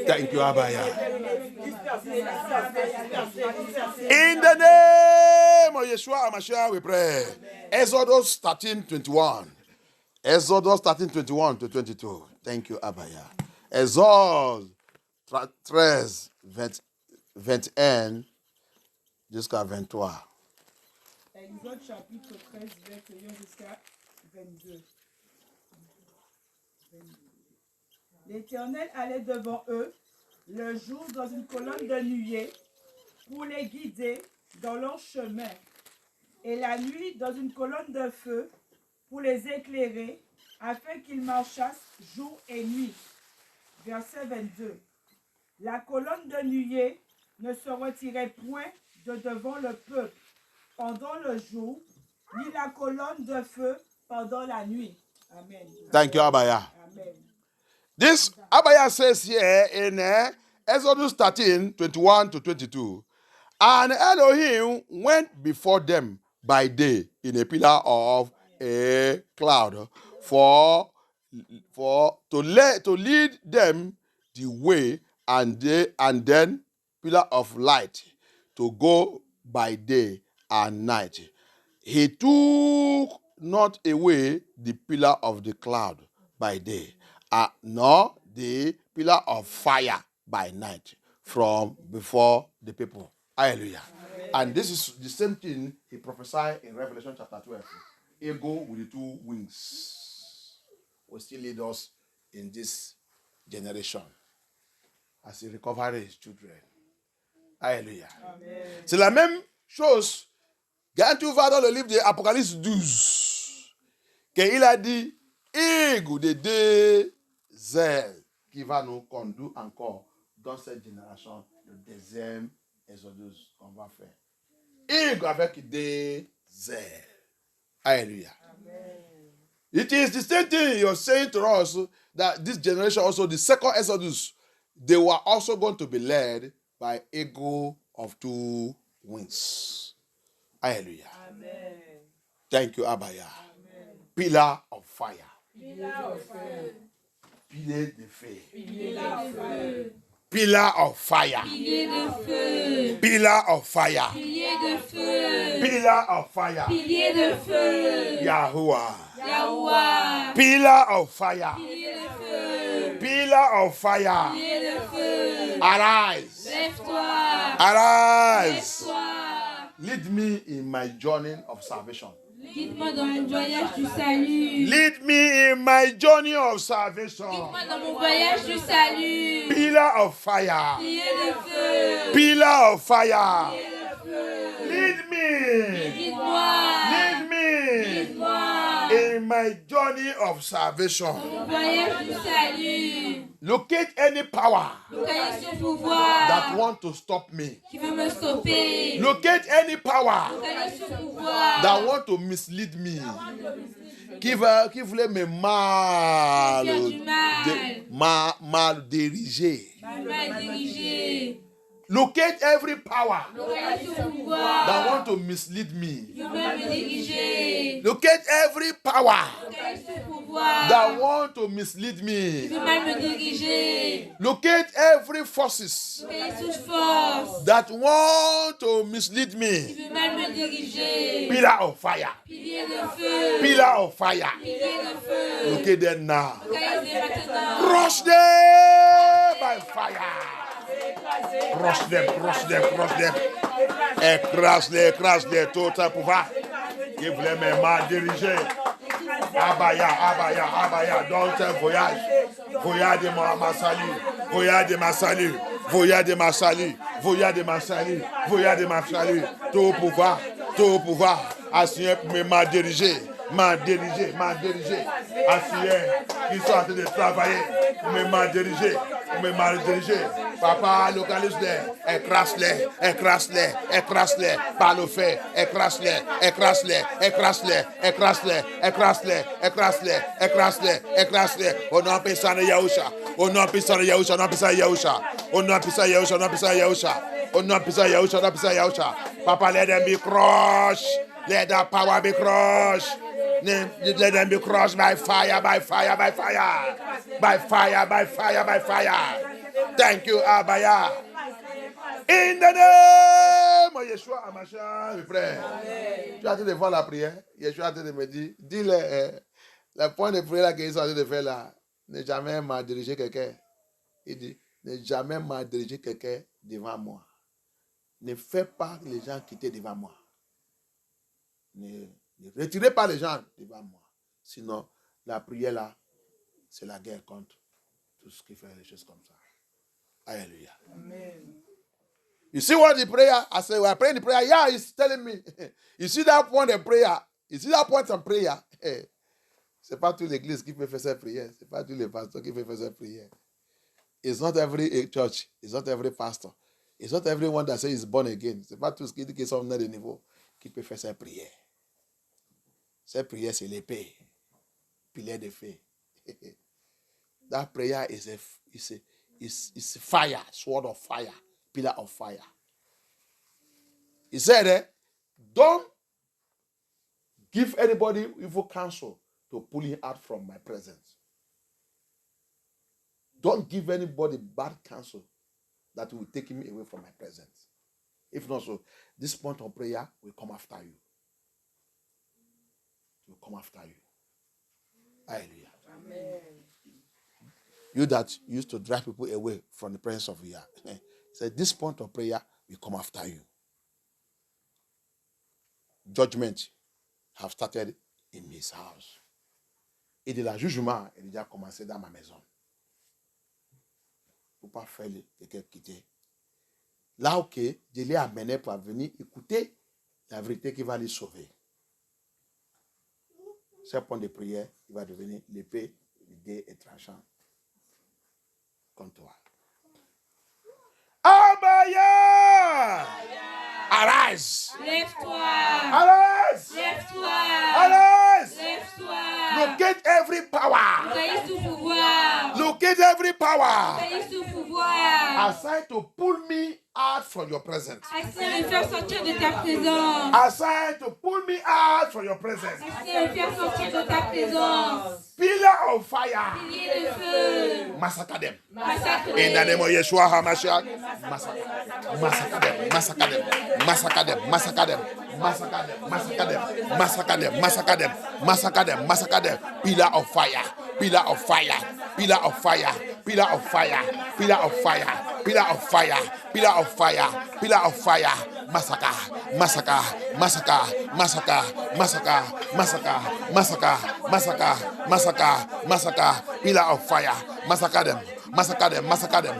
Thank you, Abaya. In the name of Yeshua HaMashiach, we pray. Exodus 13:21. Exodus 13:21 to 22. Thank you, Abaya. Exodus 13, 21 jusqu'à 23. Exode chapitre 13, 21 jusqu'à 22. L'Éternel allait devant eux le jour dans une colonne de nuée pour les guider dans leur chemin, et la nuit dans une colonne de feu pour les éclairer, afin qu'ils marchassent jour et nuit. Verset 22. La colonne de nuée ne se retirait point de devant le peuple pendant le jour, ni la colonne de feu pendant la nuit. Amen. Thank you, Abaya. Amen. This Abaya says here in Exodus 13:21 to 22, and Elohim went before them by day in a pillar of a cloud to lead them the way, and then pillar of light to go by day and night. He took not away the pillar of the cloud by day, nor the pillar of fire by night from before the people. Hallelujah. Amen. And this is the same thing he prophesied in Revelation chapter 12. Eagle with the two wings will still lead us in this generation as he recovers his children. Alléluia. Amen. C'est la même chose quand tu vas dans le livre de Apocalypse 12, qu'il a dit Aigle de deux ailes qui va nous conduire encore dans cette génération, le deuxième Exodus qu'on va faire. Aigle avec des ailes. Hallelujah. Amen. It is the same thing you're saying to us that this generation also, the second Exodus, they were also going to be led by eagle of two wings. Hallelujah. Amen. Thank you, Abaya. Amen. Pillar of fire. Pillar of fire. Pilier de feu. Pillar of fire. Pillar of fire. Pilier de feu. Pillar of fire. Pilier de feu. Pillar of fire. Pilier de feu. Yahuwah. Yahuwah. Pillar of fire. Pilier de feu. Pillar of fire. Pilier de feu. Arise. Lève-toi. Arise. Lève-toi. Lead me in my journey of salvation. Guide-moi dans mon voyage du salut. Lead me in my journey of salvation. Guide-moi dans mon voyage du salut. Pillar of fire. Pilier de feu. Pillar of fire. Pilier de feu. Lead me. Guide-moi. Lead me Guide-moi. in my journey of salvation. Mon voyage du salut. Locate any power Localisez son pouvoir that want to stop me. qui veut me stopper. Locate any power Localisez son pouvoir that want to mislead me. Qui voulait me mal diriger. mal dirigé. Locate every power Localisez son pouvoir that want to mislead me. qui veut me diriger. Locate every power Localisez son pouvoir that want to mislead qui me. veut mal me diriger. Locate every forces Localisez toute force that want to mislead qui me. veut mal me diriger. Pillar of fire. Pilier de feu. Pillar of fire. Pilier de feu. Locate them now. Localisez maintenant. Crush them by fire. Crush them. Écrase-les, tout un pouvoir qui voulait me mal diriger. Abaya, dans un voyage de ma salut, voyage de ma salut, tout pouvoir, à Seigneur me mal diriger. m'a dirigé. Assuré qu'ils sont en train de travailler, mais m'a dirigé. Papa, localise-les, écrase-les, par le fait, écrase-les. Au nom puissant de Yahusha. Au nom puissant de Yahusha. Papa, let them be crushed. Let that power be crushed. Let them be crushed by fire. Thank you, Abaya. In the name of Yeshua Hamashiach, we pray. Tu as en train de faire la prière. Yeshua est en train de me dire, dis-le, le point de prière qu'ils sont en train de faire là, ne jamais m'a dirigé quelqu'un. Il dit, ne jamais m'a dirigé quelqu'un devant moi. Ne fais pas les gens quitter devant moi. Ne retirez pas les gens devant moi. Sinon, la prière là, c'est la guerre contre tout ce qui fait les choses comme ça. Alléluia. Amen. You see what the prayer, I say, we are praying the prayer. Yeah, he's telling me. You see that point of prayer. C'est pas toute l'église qui peut faire cette prière. C'est pas tous les pasteurs qui peuvent faire cette prière. It's not every church. It's not every pastor. It's not everyone that says he's born again. C'est pas tous ceux qui sont de niveau qui peuvent faire cette prière. Cette prière, c'est l'épée. Pilier de feu. That prayer is fire, sword of fire, pillar of fire. He said, don't give anybody evil counsel to pull him out from my presence. Don't give anybody bad counsel that will take him away from my presence. If not so, this point of prayer will come after you. It will come after you. Hallelujah. Amen. You that used to drive people away from the presence of Yah. Said this point of prayer will come after you. Judgment have started in his house. Et de la jugement, il a déjà commencé dans ma maison. Il ne faut pas faire quelqu'un quitter. Là où je l'ai amené pour venir écouter la vérité qui va les sauver. Ce point de prière, il va devenir l'épée, l'idée et tranchant. Comme toi. Abaya! Arise! Lève-toi. Arise! Lève-toi. Arise! Lève-toi. Locate every power. Localise tout pouvoir. Locate every power. Localise tout pouvoir. Assigned to pull me out from your presence. Essaie de faire sortir de ta présence. Assigned to pull me out from your presence. Essaie de faire sortir de ta présence. Pillar of fire. Pilier de feu. Massacre them. Massacre. In the name of Yeshua HaMashiach. Massacre them. Massacre them. Massacre them. Massacre them. Massacre them. Massacre them. Massacre them. Massacre them. Massacre them. Massacre them. Pillar of fire. Pillar of fire. Pillar of fire. Pillar of fire. Pillar of fire. Pillar of fire. Pillar of fire. Pillar of fire. Massacre. Massacre. Massacre. Massacre. Massacre. Massacre. Massacre. Massacre. Massacre. Massacre. Pillar of fire. Massacre them. Massacre them. Massacre them.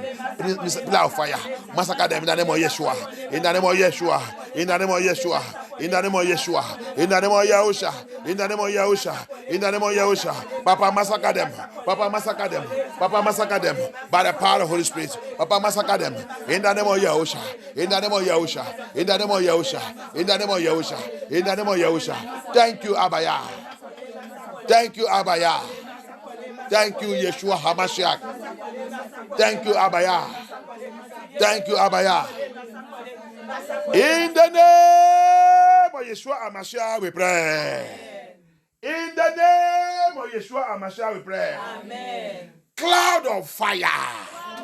Pillar of fire. Massacre them in the name of Yeshua. In the name of Yeshua. In the name of Yeshua. In the name of Yeshua. In the name of Yahusha. In the name of Yahusha. In the name of Yahusha. Papa, massacre them. Papa, massacre them. Papa, massacre them. By the power of the Holy Spirit. Papa, massacre them. In the name of Yahusha. In the name of Yahusha. In the name of Yahusha. In the name of Yahusha. In the name of Yahusha. Thank you, Abaya. Thank you, Abaya. Thank you, Yeshua HaMashiach. Thank you, Abaya. Thank you, Abaya. In the name of Yeshua HaMashiach, we pray. In the name of Yeshua HaMashiach, we pray. Amen. Cloud of fire.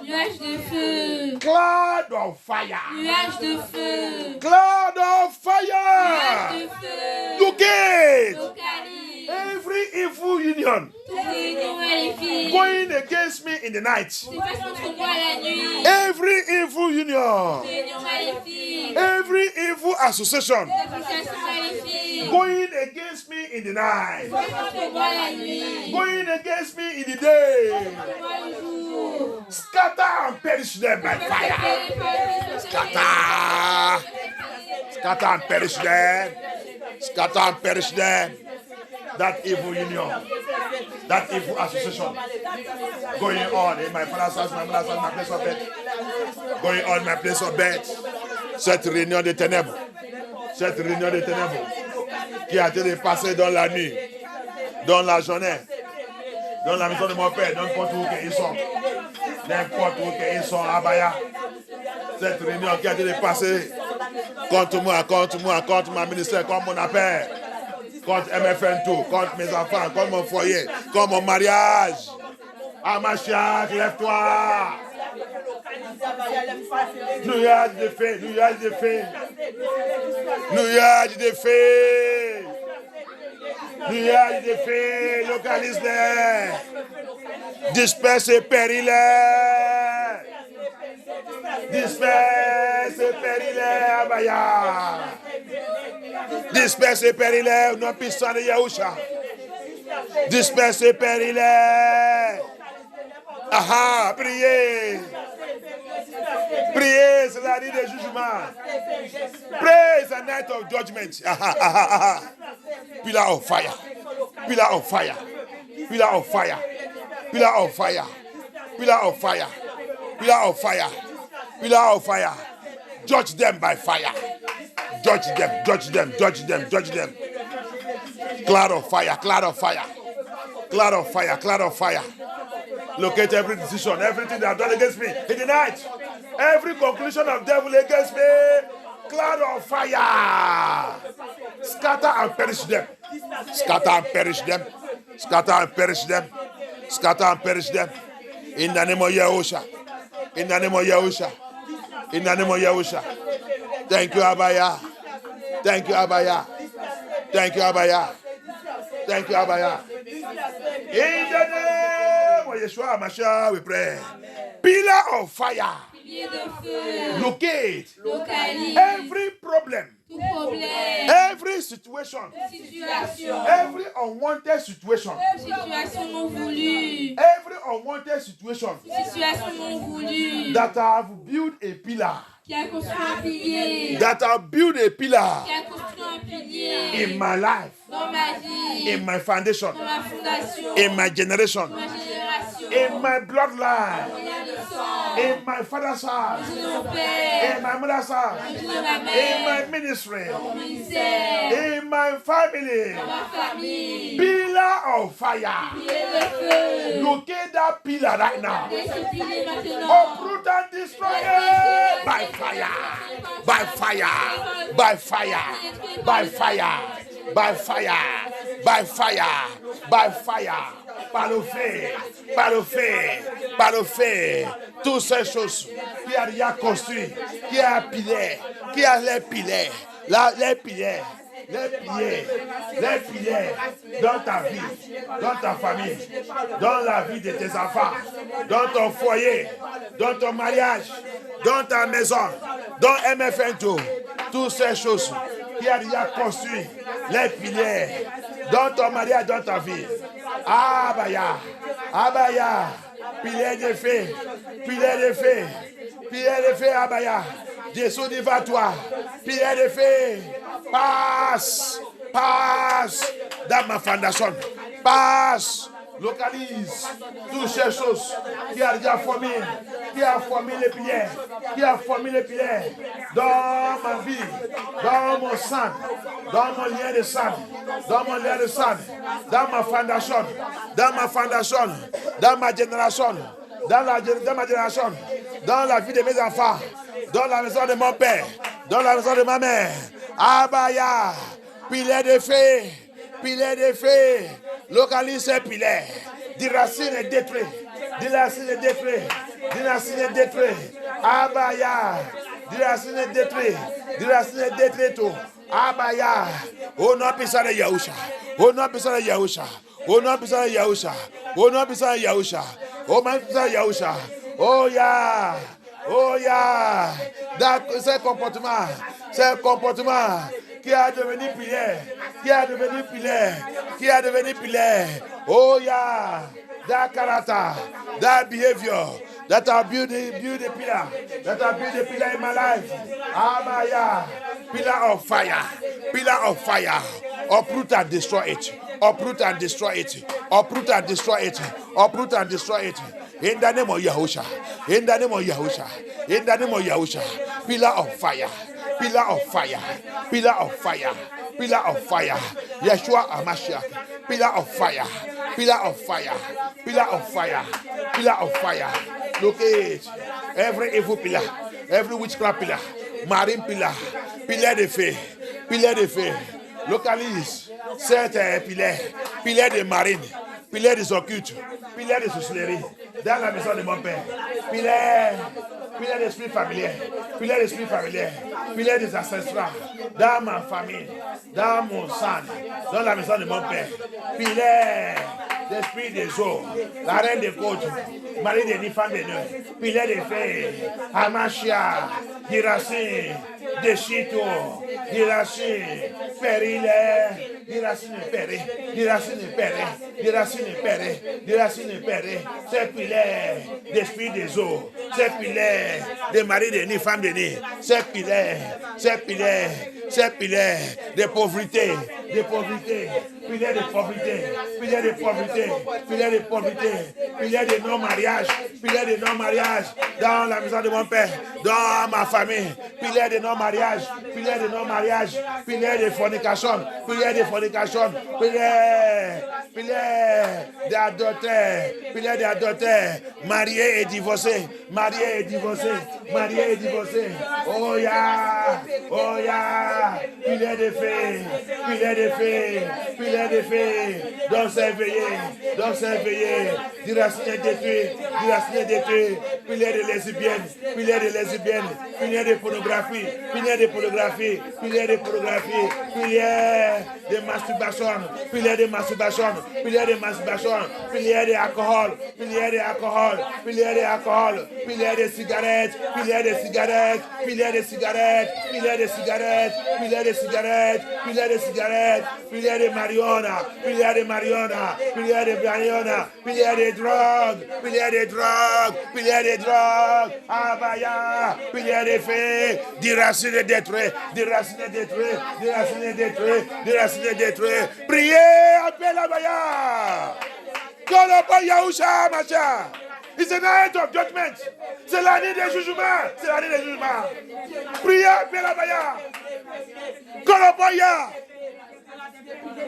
Nuage de feu. Cloud of fire. Nuage de feu. Cloud of Nuage fire. de feu. Locate Localise. every evil union Toutes les unions maléfiques. going against me in the night. Se passent contre moi la nuit. Every evil union. Toutes les unions maléfiques. Every evil association Des associations maléfiques. going against me in the night. Se passent contre moi la nuit. Going against me in the day. Contre moi le jour. Scatter and perish them by fire. Scatter. Scatter and perish them. Scatter and perish them. that evil union, that evil association going on in my father's house, my mother's house, my place of bed, going on in my place of bed. Cette réunion des ténèbres, qui a été passée dans la nuit, dans la journée, dans la maison de mon père, n'importe où qu'ils sont, Abaya. Cette réunion qui a été passée contre moi, contre ma ministère, contre mon appel, contre MFN2, contre mes enfants, contre mon foyer, contre mon mariage. Amachiach, lève-toi. Nuage de feu, localise-les. Disperse et péris-les. Abaya. Disperse et péris-les au nom puissant de Yahusha. Disperse et péris-les. Aha, priez. Priez, c'est la nuit de jugement. Praise the night of judgment. Aha. Pillar of fire. Pillar of fire. Pillar of fire. Pillar of fire. Pillar of fire. Pillar of fire. Pillar of fire. Judge them by fire. Judge them. Judge them. Judge them. Judge them. Cloud of fire. Cloud of fire. Cloud of fire. Cloud of fire. Locate every decision, everything they have done against me in the night. Every conclusion of devil against me. Cloud of fire. Scatter and perish them. Scatter and perish them. Scatter and perish them. Scatter and perish them. In the name of Yahusha. In the name of Yahusha. In the name of Yahusha. Thank you, Abaya. Thank you, Abaya. Thank you, Abaya. Thank you, Abaya. In the name of Yeshua Mashiach, we pray. Pillar of fire. Locate every problem. Every situation. Every unwanted situation. Every unwanted situation. That have built a pillar. That have built a pillar in my life, in my foundation, in my generation, in my bloodline, in my father's house, in my mother's house, in my ministry, in my family. Pillar of fire. Locate that pillar right now. Uproot and destroy it by fire. By fire. By fire. By fire. By fire. By fire. By fire. Par le feu, par le feu, par le feu. Toutes ces choses qui a déjà construit, qui a pilé, qui a les piliers, les piliers. Les piliers dans ta vie, dans ta famille, dans la vie de tes enfants, dans ton foyer, dans ton mariage, dans ta maison, dans MFN2, toutes ces choses qui a déjà construit les piliers dans ton mariage, dans ta vie. Abaya, pilier de feu, Abaya. Jésus devant toi, pilier de feu, passe dans ma fondation, passe, localise toutes ces choses qui a déjà formé, les piliers, dans ma vie, dans mon sang, dans mon lien de sang, dans ma fondation, dans ma génération, dans ma génération, dans la vie de mes enfants, dans la maison de mon père, dans la maison de ma mère. Abaya, pilier de feu, localise ces piliers, déracine détruit, Abaya, déracine détruit tout. Abaya, au nom puissant de Yahusha, au nom puissant de Yahusha, au nom puissant de Yahusha, au nom puissant de Yahusha, au nom puissant de Yahusha. Oh yeah, ces comportements qui a devenu pilier, oh yeah, that character, that behavior, that have built the pillar, in my life. Abaya, pillar of fire, uproot and destroy it. Uproot and destroy it. Uproot and destroy it. Uproot and destroy it. In the name of Yahusha. In the name of Yahusha. In the name of Yahusha. Pillar of fire. Pillar of fire. Pillar of fire. Pillar of fire. Yeshua Hamashiach. Pillar of fire. Pillar of fire. Pillar of fire. Pillar of fire. Locate every evil pillar. Every witchcraft pillar. Marine pillar. Pillar de feu. Pillar de feu. Localise. Cette pillar. Pillar de marine. Pillar des occultes. Pillar de sorcellerie. Dans la maison de mon père. Pillar d'esprit familier. Pillar d'esprit familier. Pillar des ancestral. Dans ma famille. Dans mon sang. Dans la maison de mon père. Pillar d'esprit des eaux. La reine des côtes. Marie des nids, femme des nœuds. Pillar des fées. Hamashia. Diracine. Deshito. Diracine. Périle. Diracine péré. Diracine péré. Diracine péré. Diracine péré. C'est pillar d'esprit des eaux. C'est pillar de mari des nids, femme des nids. C'est pillar de pauvreté. De pauvreté. Pillar de pauvreté. Pillar de pauvreté. Pillar de pauvreté. Pillar de non-mariage. Pillar de non-mariage. Dans la maison de mon père. Dans ma famille. Pillar de non-mariage. Pillar de non-mariage. Pillar de fornication. Pillar de fornication. Pillar d'adultère. Pillar d'adultère. Marié et divorcé. Marié et divorcé. Marié et divorcé. Oh ya. Oh ya. Pillar de fée. Pillar de fée. Pillar de fée. Dans s'éveiller. Dans s'éveiller. Diracine détruit. Diracine détruit. Pillar de lesbienne. Pillar de lesbienne. Pillar de pornographie. Pillar de pornographie. Pillar de pornographie. Pillar de masturbation. Pillar de masturbation. Pillar de masturbation. Pillar de alcool. Pillar de alcool. Pillar de alcool. Pillar de cigarettes. Pillar de cigarettes. Pillar de cigarettes. Pillar de cigarettes. Pillar de cigarettes. Pillar de cigarettes. Pillar de marijuana. Pillar de marijuana. Pillar de marijuana. Pillar de drogue. Pillar de drogue. Pillar de drogue. Abaya. Pillar de fée. Diracine détruit. Diracine détruit. Diracine détruit. Diracine détruit. Priez. Appelle Abaya. Kolobo Yahusha Masha. It's a night of judgment. C'est l'année des jugements. C'est l'année des jugements. Priez. Appelle Abaya. Koloboya.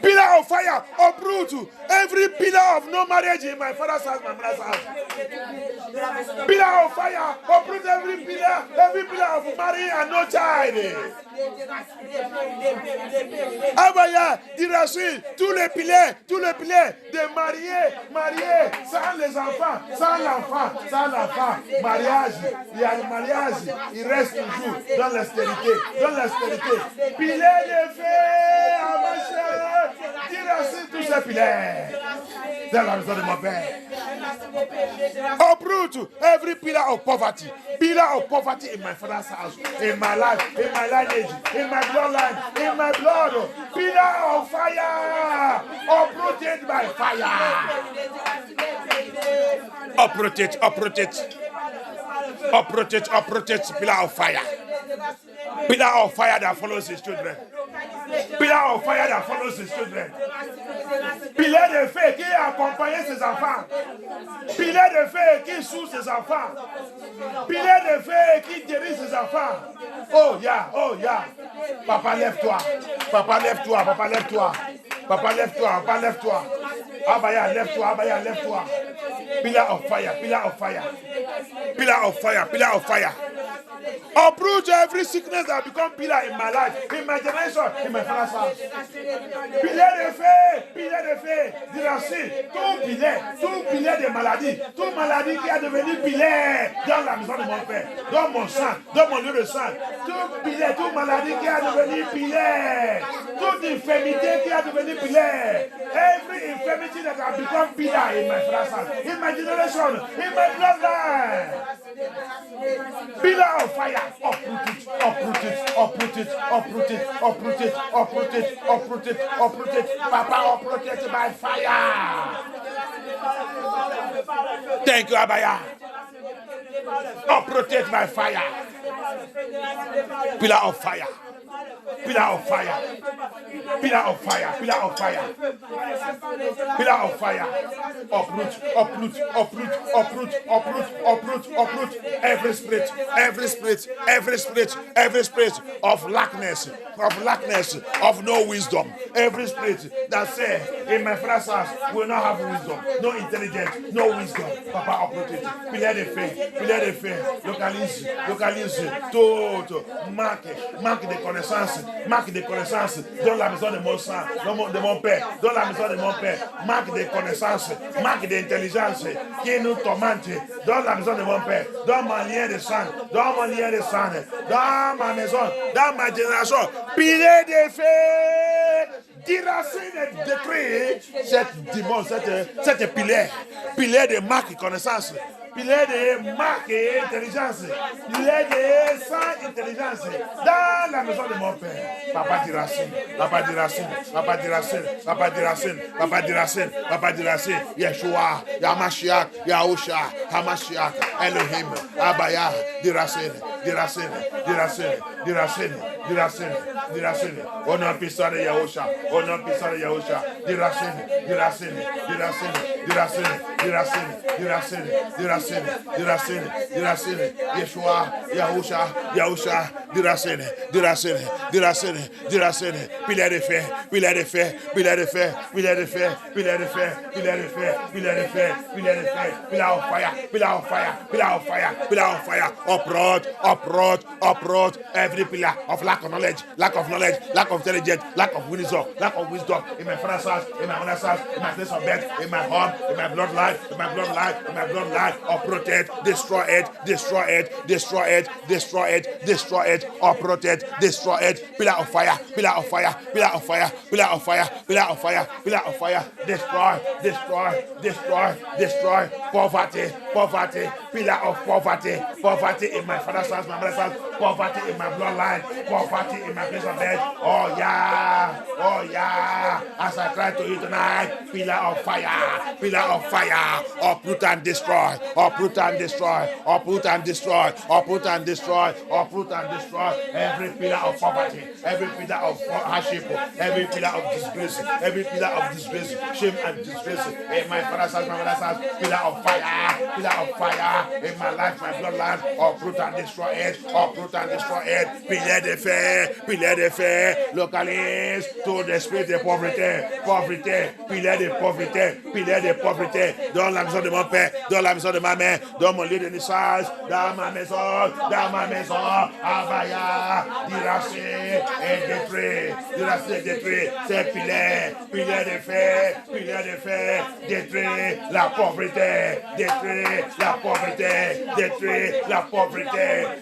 Pillar of fire, uproot every pillar of no marriage in my father's house, my mother's house. Pillar of fire, uproot every pillar of marriage and no child. Abaya, Diracine, tous les piliers de mariés, sans les enfants, sans l'enfant, mariage, il y a le mariage, il reste toujours dans l'austérité, Piliers de feu, Diracine, tous ces piliers, dans la maison de mon père. Uproot every pillar of poverty in my father's house, in my life, in my lineage, in my bloodline, in my blood. Pillar of fire, uprooted by fire. Uproot it, pillar of fire. Pillar of fire that follows his children. Pillar of fire that follows his children. Pillar de feu qui accompagne ses enfants. Pillar de feu qui soutient ses enfants. Pillar de feu qui dirige ses enfants. Oh yeah. Papa lève-toi. Papa lève-toi. Abaya, lève-toi. Pillar of fire. Uproot every sickness that become pillar in my life, in my generation, in my father's house. Pillar de feu, Diracine, tout pillar de maladie, toute maladie qui a devenu pillar dans la maison de mon père, dans mon sang, dans mon lieu de sang, toute maladie qui a devenu pillar, toute infirmité qui a devenu pillar, every infirmity that has become pillar in my father's house, in my generation, in my bloodline. Pillar of fire, uproot it. Papa, uproot it by fire. Thank you, Abaya. Uproot it by fire. Pillar of fire. Pillar of fire, pillar of fire. Pillar of fire. Uproot, uproot, uproot, uproot, uproot, uproot, uproot. Every spirit, every spirit, every spirit, every spirit of lackness, of no wisdom. Every spirit that says, in my father's house, we will not have wisdom, no intelligence, no wisdom. Papa, uproot it. Pillar de feu, localise, tout, marque des connaissances dans la maison de mon sang, de mon père, dans la maison de mon père, marque des connaissances, marque d'intelligence qui nous tourmente dans la maison de mon père, dans mon lien de sang, dans ma maison, dans ma génération. Pillar de feu, déracine et détruire cette dimension, cette pilier de marque connaissance. Pillar de marque et intelligence. Pillar de sang intelligence. Dans la maison de mon père. Papa diracine. Yeshua, Yamashiach, Yahusha, Hamashiach, Elohim, Abaya, diracine. Au nom puissant de Yahusha. Diracine. Yeshua, Yahusha, diracine. Pillar de feu, pillar of fire. Uproot every pillar of lack of knowledge, lack of intelligence, lack of wisdom in my father's house, in my mother's house, in my place of birth, in my home, in my bloodline, uproot it, destroy it, uproot it, destroy it, pillar of fire, destroy poverty, pillar of poverty in my father's house, my mother's house, poverty in my bloodline, poverty in my place of death. Oh yeah, as I cry to you tonight, pillar of fire, uproot and destroy, every pillar of poverty, every pillar of hardship, every pillar of disgrace, shame and disgrace in my father's house, my mother's house, pillar of fire in my life, my bloodline, uproot and destroy it, pillar de feu, localise tout l'esprit de pauvreté, pillar de pauvreté, dans la maison de mon père, dans la maison de ma mère, dans mon lieu de naissance, dans ma maison, Abaya, diracer et détruire, ces piliers de feu, détruire la pauvreté,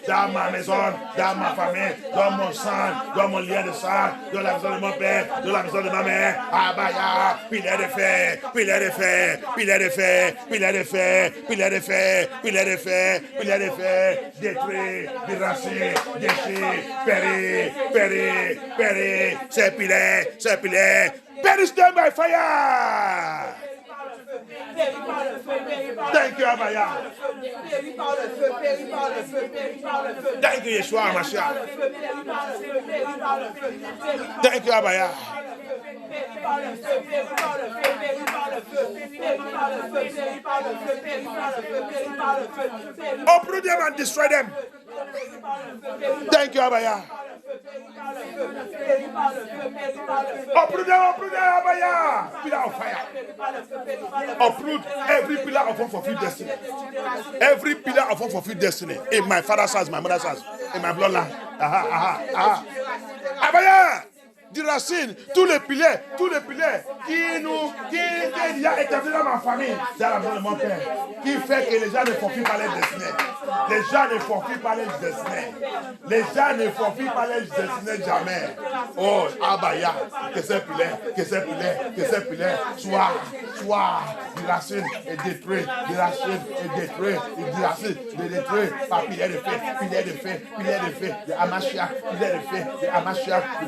dans ma maison, dans ma famille, dans mon sang, dans mon lien de sang, dans la maison de mon père, dans la maison de ma mère, Abaya, pilier de feu, détruire, déracer, périr, ces piliers, perish them by fire. Thank you, Abaya. Thank you, Yeshua Mashiach. Thank you, Abaya. Uproot them and destroy them. Thank you, Abaya. Uproot them, Abaya. Pillar of fire. Uproot every pillar of unfulfilled destiny. Every pillar of unfulfilled destiny in my father's house, my mother's house, in my bloodline. Abaya. Du racine, tous les piliers qui a établi dans ma famille, dans la maison de mon père, qui fait que les gens ne forfient pas les destinées. Les gens ne forfient pas les destinées. Jamais. Oh, Abaya, que ces piliers soient du racine et détruits, par piliers de feu, de Hamashiach,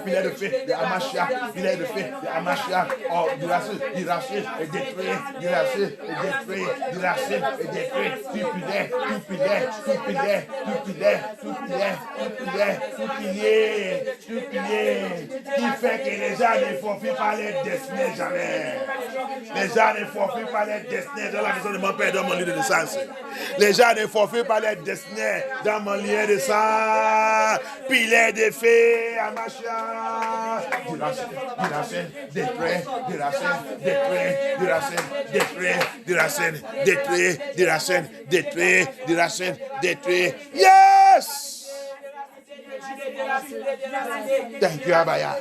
piliers de feu, Amashia, pilais de feu, Amashia, oh, diracé et détruit, diracé et détruit, diracé et détruit, tout pilier, qui fait que les gens ne forfient pas les destinées jamais. Les gens ne forfient pas les destinées dans la maison de mon père, dans mon lieu de naissance. Les gens ne forfient pas les destinées dans mon lieu de sang. Pilet de feu, Amashia. Diracé, détruit, détruit. Yes! Thank you, Abaya.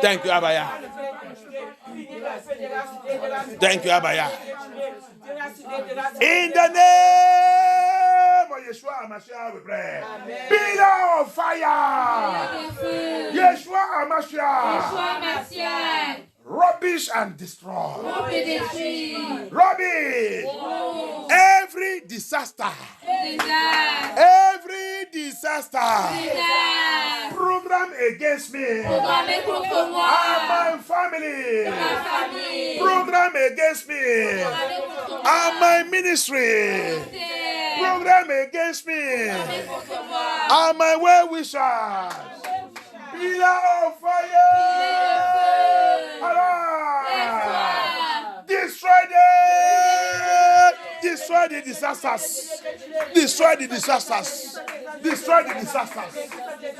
Thank you, Abaya. Thank you, Abaya. In the name of Yeshua HaMashiach, we pray. Pillar of fire. Yeshua HaMashiach. Rubbish and destroy. Rubbish. Every disaster. Every disaster. Program against me. And my family. Program against me. And my ministry. Program against me. And my well-wishers. Pillar of fire. Destroy them. Destroy the disasters. Destroy the disasters. Destroy the disasters.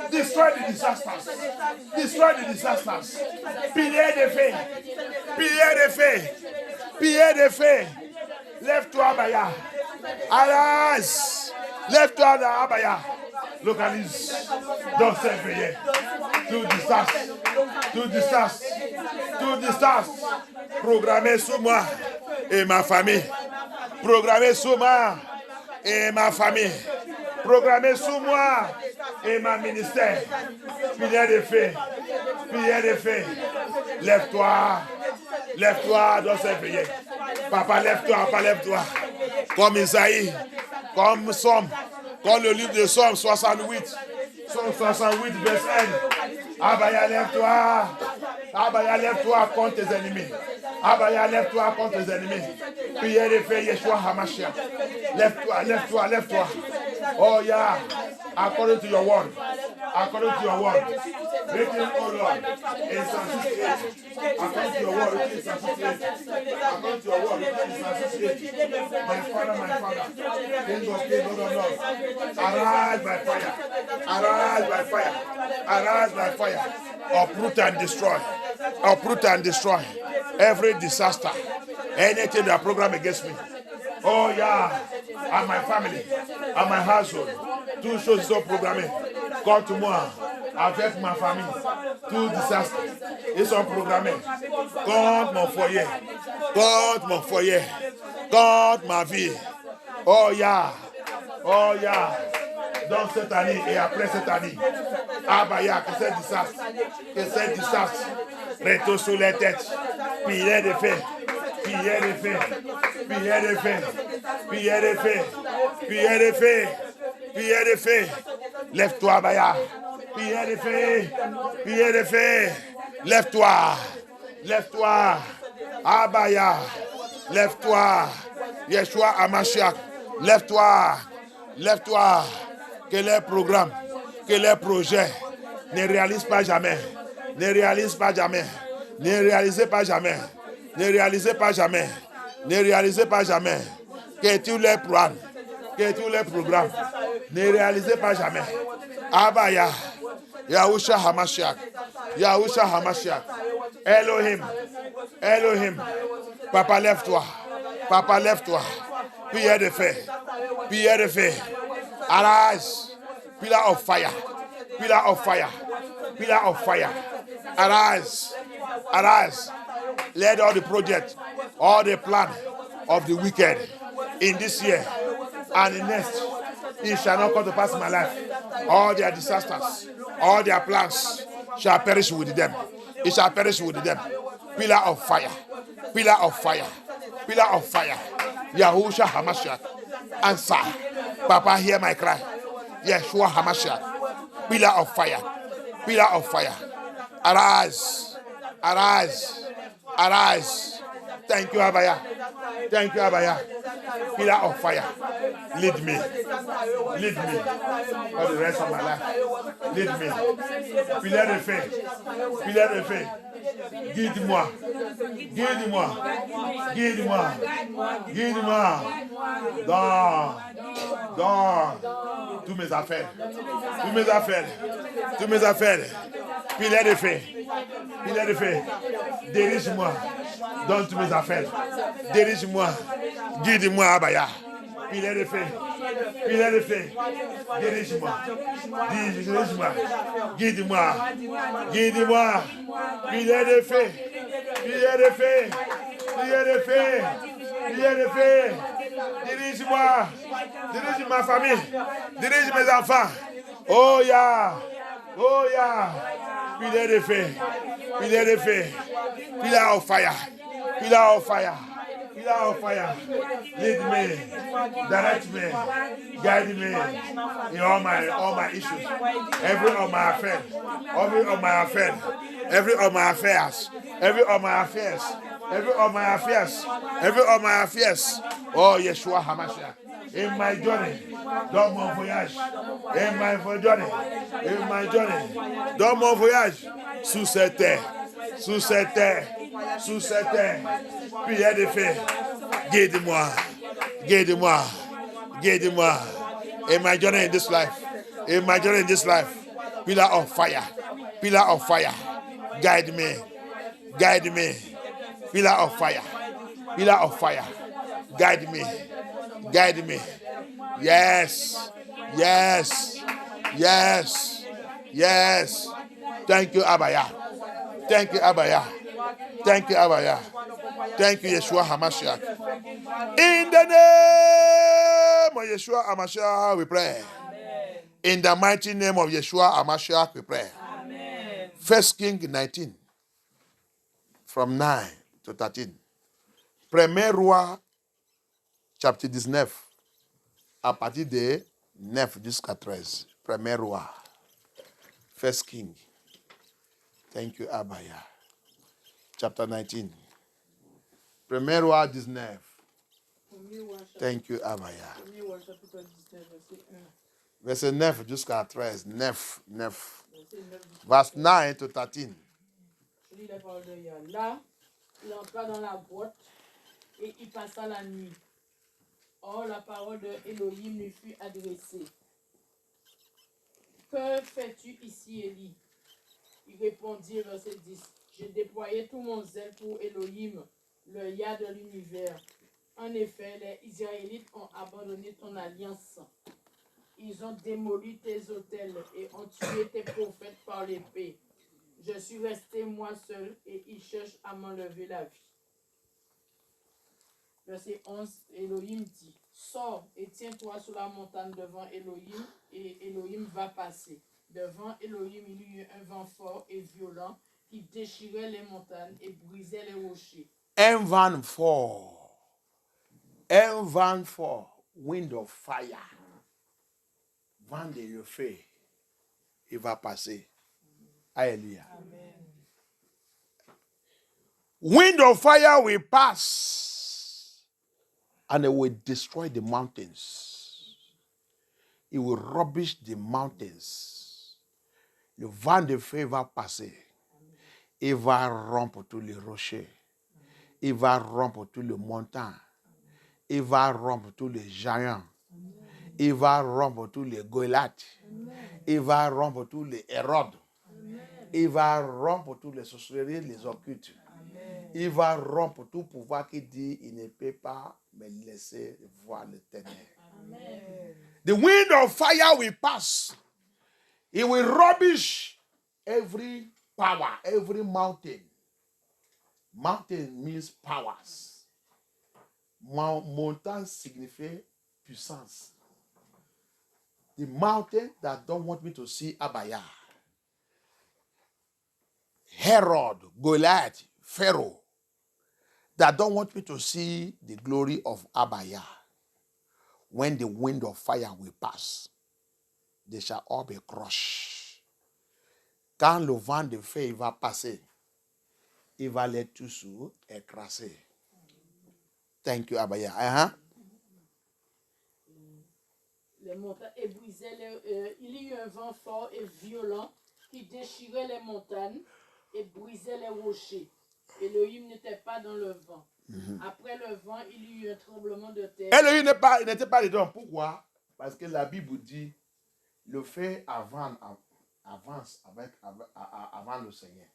Destroy the disasters. Destroy the disasters. Pilier de feu. Pilier de feu. Pilier de feu. Lève-toi, Abaya. Arise. Lève-toi, Abaya. Localise. Don't s'éveiller. Tout distance. Tout distance. Tout distance. Programmez sous moi et ma famille. Programmez sous moi et ma famille. Programmez sous moi et ma ministère. Pilier de feu. Pilier de feu. Lève-toi. Lève-toi, dois s'éveiller. Papa, lève-toi, papa, lève-toi. Comme Isaïe, comme Somme, comme le livre de Somme 68. Somme 68, verset 1. Abaya, lève-toi. Abaya, lève-toi contre tes ennemis. Abaya, lève-toi contre tes ennemis. Prière de feu, Yeshua HaMashiach. Lève-toi, lève-toi, lève-toi. Oh yeah, according to your word. According to your word. Written, oh Lord, in Psalm 68. According to your word, written in Psalm 68. According to your word, written in Psalm 68. My Father, King of kings, Lord of lords. Arise by fire. Arise by fire. Arise by fire. Uproot and destroy. Uproot and destroy every disaster. Anything that program against me. Oh yeah, and my family, and my household. Tout choses sont programmées. Contre moi, avec ma famille. Tout désastre. Ils sont programmés. Contre mon foyer. Contre mon foyer. Contre ma vie. Oh yeah. Oh yeah. Dans cette année et après cette année. Abaya, que c'est désastre. Que c'est désastre. Réto sur les têtes. Pilier de feu. Pilier de feu. Pilier de feu. Pilier de feu. Pilier de feu. Pilier de feu. Lève-toi, Abaya. Pilier de feu. Pilier de feu. Lève-toi. Lève-toi. Abaya. Lève-toi. Yeshua HaMashiach. Lève-toi. Lève-toi. Que les programmes, que les projets ne réalisent pas jamais. Ne réalisent pas jamais. Ne réalisez pas jamais. Ne réalisez pas jamais. Ne réalisez pas jamais. Que tous les programmes, ne réalisez pas jamais. Abaya, Yahusha HaMashiach, Yahusha HaMashiach, Elohim, Elohim. Papa, lève-toi. Papa, lève-toi. Prière de feu. Prière de feu. Arise. Pillar of fire. Pillar of fire. Pillar of fire. Arise. Arise. Let all the projects, all the plan of the wicked in this year and the next, it shall not come to pass in my life. All their disasters, all their plans shall perish with them. It shall perish with them. Pillar of fire. Pillar of fire. Pillar of fire. Yahusha HaMashiach. Answer. Papa, hear my cry. Yeshua HaMashiach. Pillar of fire. Pillar of fire. Arise. Arise. Arise. Thank you, Abaya. Thank you, Abaya. Pillar of fire. Lead me. Lead me for the rest of my life. Lead me. Pillar de feu. Pillar de feu. Guide-moi. Guide-moi. Guide-moi. Guide-moi. Dans tous mes affaires. Tous mes affaires. Tous mes affaires. Pillar de feu. Pillar de feu. Dirige-moi dans toutes mes affaires. Dirige-moi. Guide-moi, Abaya. Pillar de feu. Pillar de feu. Dirige-moi. Dirige-moi. Guide-moi. Guide-moi. Pillar de feu. Pillar de feu. Pillar de feu. Pillar de feu. Dirige-moi. Dirige ma famille. Dirige mes enfants. Oh yeah. Oh yeah. Pillar de feu. Pillar de feu. Pillar of fire. Pillar of fire. Pillar of fire. Lead me. Direct me. Guide me in all my issues. Every of my affairs. Every of my affairs. Every of my affairs. Every of my affairs. Every of my affairs. Every of my affairs. Oh, Yeshua HaMashiach. In my journey, dans mon voyage, in my journey, dans mon voyage, sous cette terre, sous cette terre, sous cette terre, prière de feu, guide-moi, guide-moi, guide-moi, in my journey in this life, in my journey in this life, pillar of fire, guide me, pillar of fire, guide me. Guide me. Yes. Yes. Yes. Yes. Thank you, Abaya. Thank you, Abaya. Thank you, Abaya. Thank you, Yeshua HaMashiach. In the name of Yeshua HaMashiach, we pray. In the mighty name of Yeshua HaMashiach, we pray. 1 Kings 19, from 9 to 13. Premier Roi, chapitre 19, à partir de 9 jusqu'à 13. Premier Roi. First King. Thank you, Abaya. Chapter 19. Premier Roi 19. Thank you, Abaya. Verset 9 jusqu'à 13. 9. Verse 9 to 13. Je lis la parole de Yah. Là, il entra dans la grotte et y passa la nuit. Or, la parole de Elohim lui fut adressée. Que fais-tu ici, Élie? Il répondit, verset 10. J'ai déployé tout mon zèle pour Elohim, le Yah de l'univers. En effet, les Israélites ont abandonné ton alliance. Ils ont démoli tes autels et ont tué tes prophètes par l'épée. Je suis resté moi seul et ils cherchent à m'enlever la vie. Verset 11, Elohim dit, sors et tiens-toi sur la montagne devant Elohim, et Elohim va passer. Devant Elohim, il y eut un vent fort et violent qui déchirait les montagnes et brisait les rochers. Un vent fort, wind of fire, vent de feu, il va passer. Alléluia. Wind of fire will pass and it will destroy the mountains. It will rubbish the mountains. Le vent de feu va passer. Il va rompre tous les rochers. Il va rompre tous les montagnes. Il va rompre tous les géants. Il va rompre tous les Goliaths. Il va rompre tous les Hérodes. Il va rompre tous les sorcelleries, les occultes. Il va rompre tout pouvoir qui dit il ne peut pas me laisser voir le ténèbre. The wind of fire will pass. It will rubbish every power, every mountain. Mountain means powers. Montagne signifie puissance. The mountain that don't want me to see Abaya. Herod, Goliath, Pharaoh, that don't want me to see the glory of Abaya. When the wind of fire will pass, they shall all be crushed. quand le vent de feu il va passer, il va les tous écraser. Thank you, Abaya. Uh-huh. Les montagnes et brisaient il y eut un vent fort et violent qui déchirait les montagnes et brisait les rochers. Elohim n'était pas dans le vent. Après le vent, il y eut un tremblement de terre. Elohim n'était pas dedans. Pourquoi? Parce que la Bible dit le feu avance avant le Seigneur.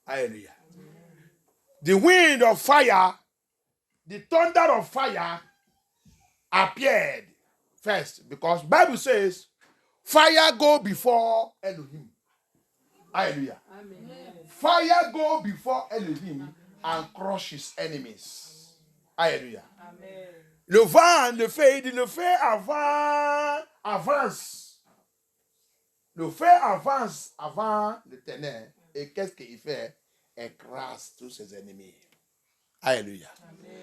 Alléluia. The wind of fire, the thunder of fire appeared first because Bible says fire go before Elohim. Hallelujah. Amen. Fire go before Elohim and crush his enemies. Hallelujah. Amen. Le vent, le feu avance. Le feu avance avant le ténèbre. Et qu'est-ce qu'il fait? Écrase tous ses ennemis. Alléluia.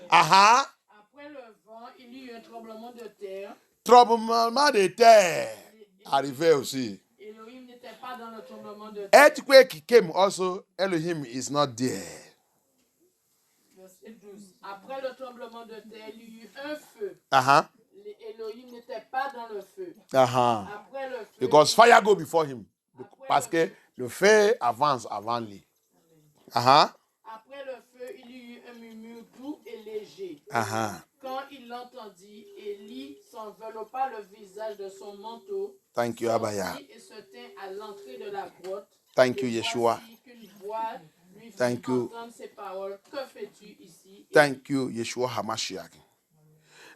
Aha. Après le vent, il y eut un tremblement de terre. Tremblement de terre arrivé aussi. Elohim n'était pas dans le tremblement de terre. Earthquake came also. Elohim is not there. Verset 12. Après le tremblement de terre, il y eut un feu. Aha. Elohim n'était pas dans le feu. Aha. Après le feu, Because fire go before him. Parce que le feu avance avant lui. Aha. après le feu, il y eut un murmure doux et léger. Aha. Quand il l'entendit, Élie s'enveloppa le visage de son manteau. Thank you, Abaya. sortit et se tint à l'entrée de la grotte. Thank you, Et Yeshua. voici qu'une voix lui fit Thank you. entendre ces paroles. Que fais-tu ici? Thank you, Yeshua HaMashiach.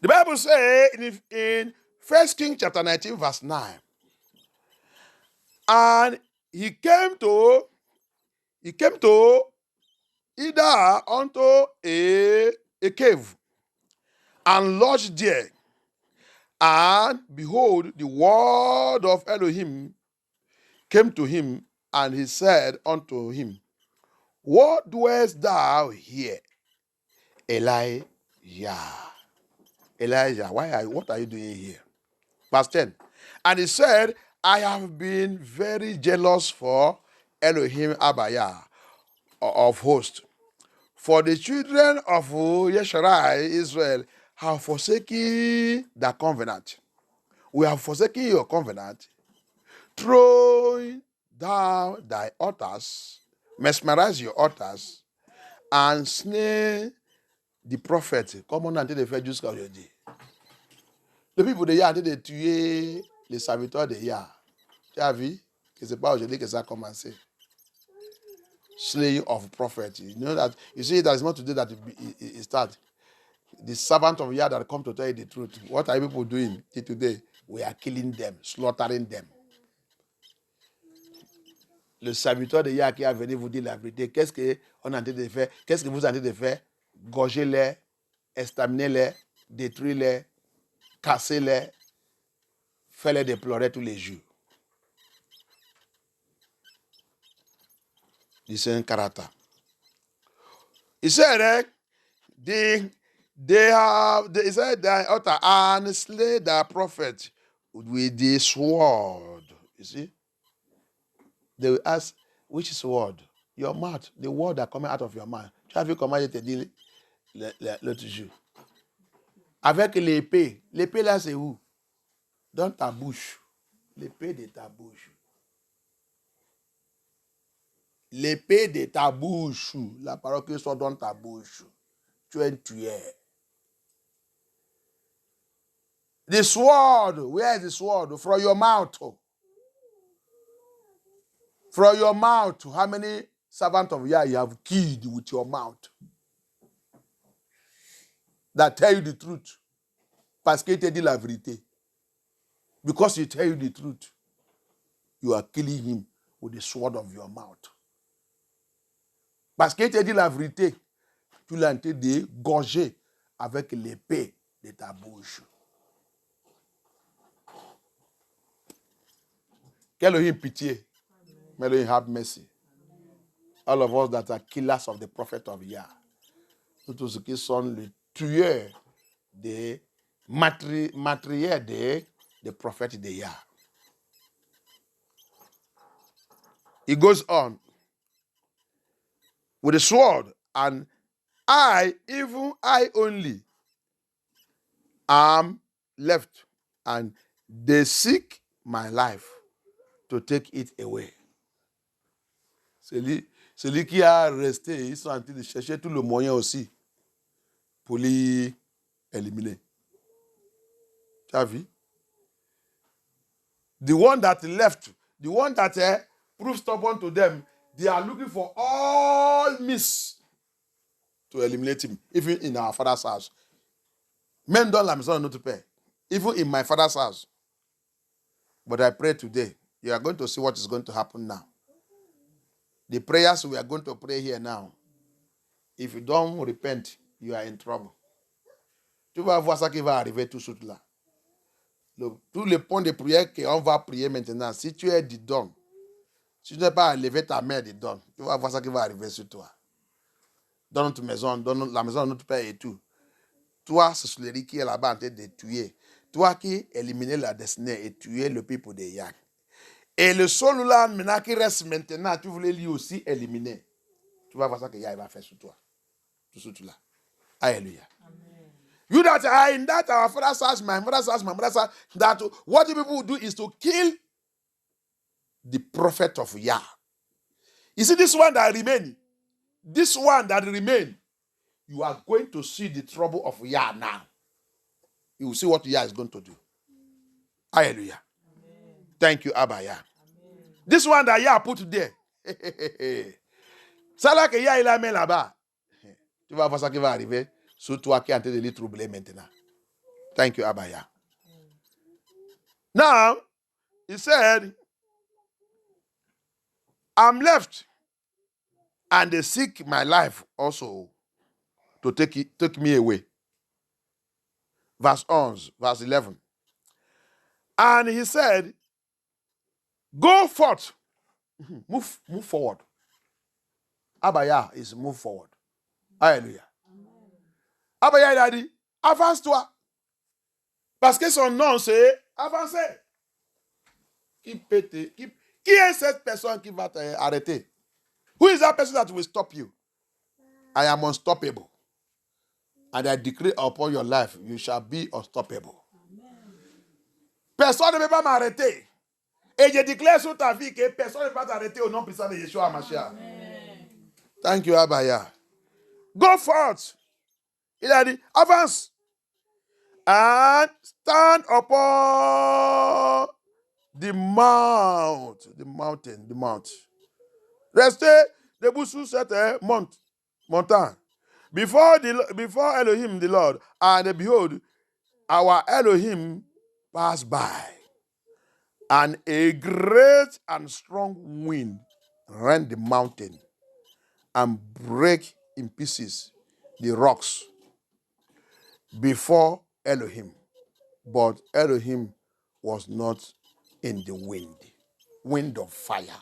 The Bible says in 1 Kings chapter 19, verse 9, and he came to either unto a cave and lodged there. And behold, the word of Elohim came to him, and he said unto him, what doest thou here, Elijah? Elijah, what are you doing here? Verse 10. And he said, I have been very jealous for Elohim Abaya of hosts. For the children of Yesharai, Israel, have forsaken the covenant. We have forsaken your covenant, throwing down thy altars, mesmerize your altars, and snare the prophet. Comme on a été fait jusqu'à aujourd'hui. Le people de Yah ont été tuer les serviteurs de Yah. Tu as vu que ce n'est pas aujourd'hui que ça a commencé. Slaying of prophet. You know that, you see, that is not today that it starts. The servant of Yah that come to tell you the truth. What are people doing today? We are killing them, slaughtering them. Le serviteur de Yah qui a venu vous dire la vérité, qu'est-ce qu'on a en train de faire? Qu'est-ce que vous êtes en train de faire? Gorger-les, exterminer-les, détruire-les, casser-les, faire-les déplorer tous les jours. C'est un caractère. He said, they said the altar and slay the prophet with the sword. You see? They will ask, which sword? Your mouth, the word that comes out of your mouth. Tu as vu comment je te dis l'autre jour? Avec l'épée. L'épée là, c'est où? Dans ta bouche. L'épée de ta bouche. L'épée de ta bouche. La parole qui sort dans ta bouche. Tu es un tueur. The sword. Where is the sword? From your mouth. From your mouth. How many servants of Yah you have killed with your mouth? That tell you the truth. Parce qu'il te dit la vérité. Because he tell you the truth. You are killing him with the sword of your mouth. Parce qu'il te dit la vérité. Tu l'as été dégorgé avec l'épée de ta bouche. Qu'Elohim pitié. May Elohim have mercy. All of us that are killers of the prophet of Yah. Tous ceux qui sont les tueurs des matrières des prophètes de Yah. He goes on with a sword, and I, even I only, am left, and they seek my life to take it away. Celui qui a resté, ils sont en train de chercher tout le moyen aussi pour l'éliminer. Tu as vu? The one that left, the one that proved stubborn to them, they are looking for all means to eliminate him, even in our father's house. Men don't la maison not to pay, even in my father's house. But I pray today, you are going to see what is going to happen now. The prayers we are going to pray here now, if you don't repent, you are in trouble. Tu vas voir ça qui va arriver tout de suite là. Tous les points de prière qu'on va prier maintenant, si tu es dedans, si tu n'es pas à lever ta main dedans, tu vas voir ça qui va arriver sur toi. Dans notre maison, dans la maison de notre père et tout. Toi, c'est celui qui est là-bas en train de tuer. Toi qui éliminais la destinée et tuer le peuple de Yak. Et le seul là, maintenant, qui reste maintenant, tu voulais lui aussi éliminer. Tu vas voir ça que Yah va faire sur toi. Tout ce là. Alléluia. You that are in that our father's house, my mother's house, my mother's house, that what the people will do is to kill the prophet of Yah. You see this one that remain, you are going to see the trouble of Yah now. You will see what Yah is going to do. Hallelujah. Amen. Thank you, Abba Yah. Amen. This one that Yah put there. Ça là que Yah il a mis là-bas. Tu vas voir ça qui va arriver. Sur toi qui est en train de les troubler maintenant. Thank you, Abba Yah. Now, he said, I'm left, and they seek my life also to take me away. Verse 11. And he said, go forth. Move forward. Abba Yah is move forward. Hallelujah. Abba Yah a dit, avance-toi. Parce que son nom, c'est avancer. Qui est cette personne qui va t'arrêter? Who is that person that will stop you? I am unstoppable. And I decree upon your life, you shall be unstoppable. Personne ne peut pas m'arrêter. Et je déclare sur ta vie que personne ne peut pas t'arrêter au nom puissant de Yeshua Mashiach. Thank you, Abba Yah. Go forth. Il a dit, avance. And stand upon the mount. Restez debout sur cette montagne. Before Elohim, the Lord, and behold, our Elohim passed by. And a great and strong wind rent the mountain and break in pieces the rocks before Elohim. But Elohim was not in the wind. Wind of fire.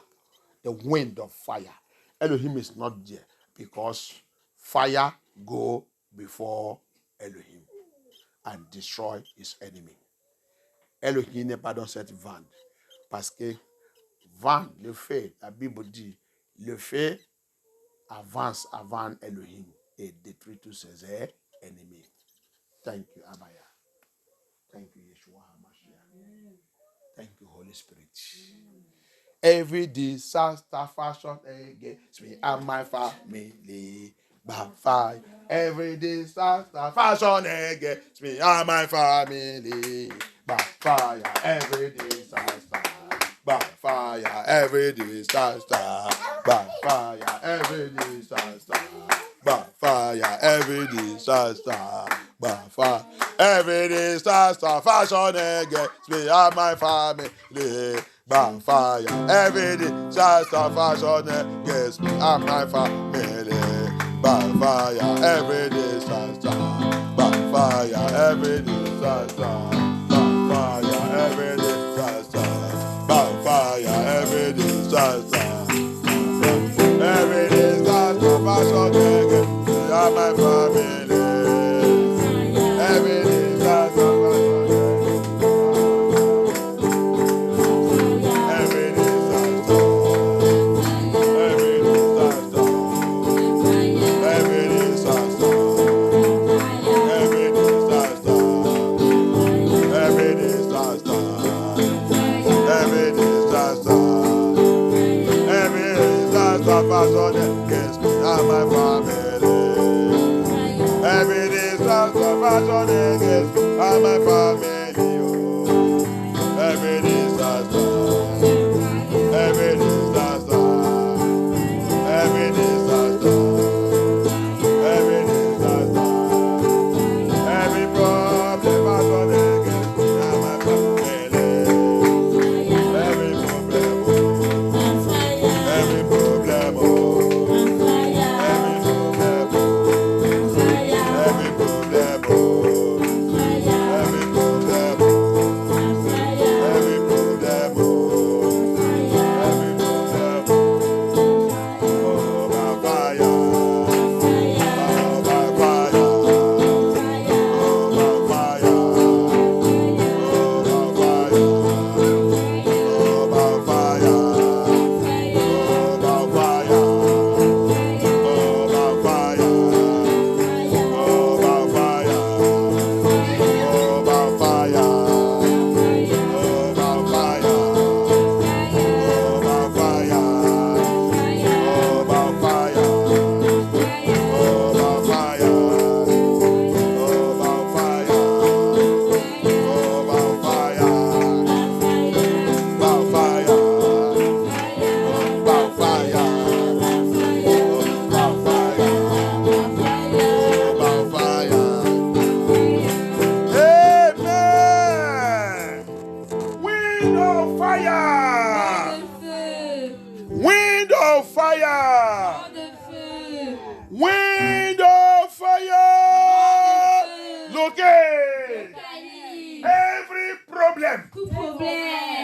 The wind of fire. Elohim is not there because fire go before Elohim and destroy his enemy. Elohim n'est pas dans cette vanne. Parce que vent, le feu, la Bible dit, le feu avance avant Elohim et détruit tous ses ennemis. Thank you, Abba Yah. Thank you, Yeshua HaMashiach. Thank you, Holy Spirit. Every disaster fashion against me and my family by fire. Every disaster fashion against me and my family by fire. Every disaster by fire. Every disaster by fire. Every disaster by fire. Every disaster by fire. Every disaster fashion against me and my family by fire. Every disaster fashion against me and my family by fire. Every disaster by fire. Every disaster by fire. Every disaster by fire. Every disaster. Every disaster fashion against me and my family. Every disaster fashion against me. Every disaster. disaster fashion against me and my family. Every disaster fashion against me and my family. Oh. Every disaster, every disaster, every disaster, every disaster, every problem fashion against me and my family. Every problem, every problem, every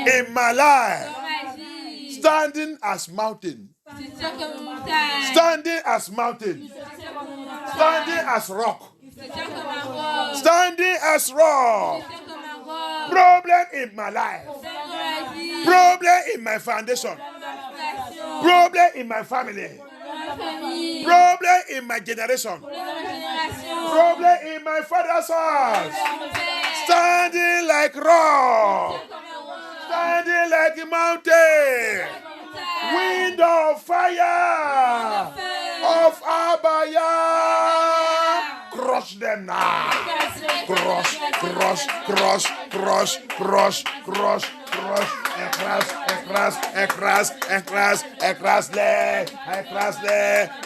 in my life, standing as mountain, standing as mountain, standing as rock, standing as rock. Problem in my life, problem in my foundation, problem in my family, problem in my generation, problem in my father's house. Standing like rock, standing like a mountain, wind of fire of Abaya. Crush them now. Crush, crush, crush, crush, crush, crush, crush. Écrase-les.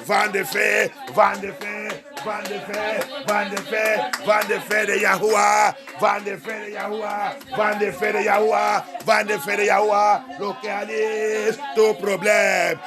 Vent de feu, vent de feu, vent de feu, vent de feu, vent de feu de Yahuwah, vent de feu de Yahuwah, vent de feu de Yahuwah, vent de feu de Yahuwah. Localise tout problème.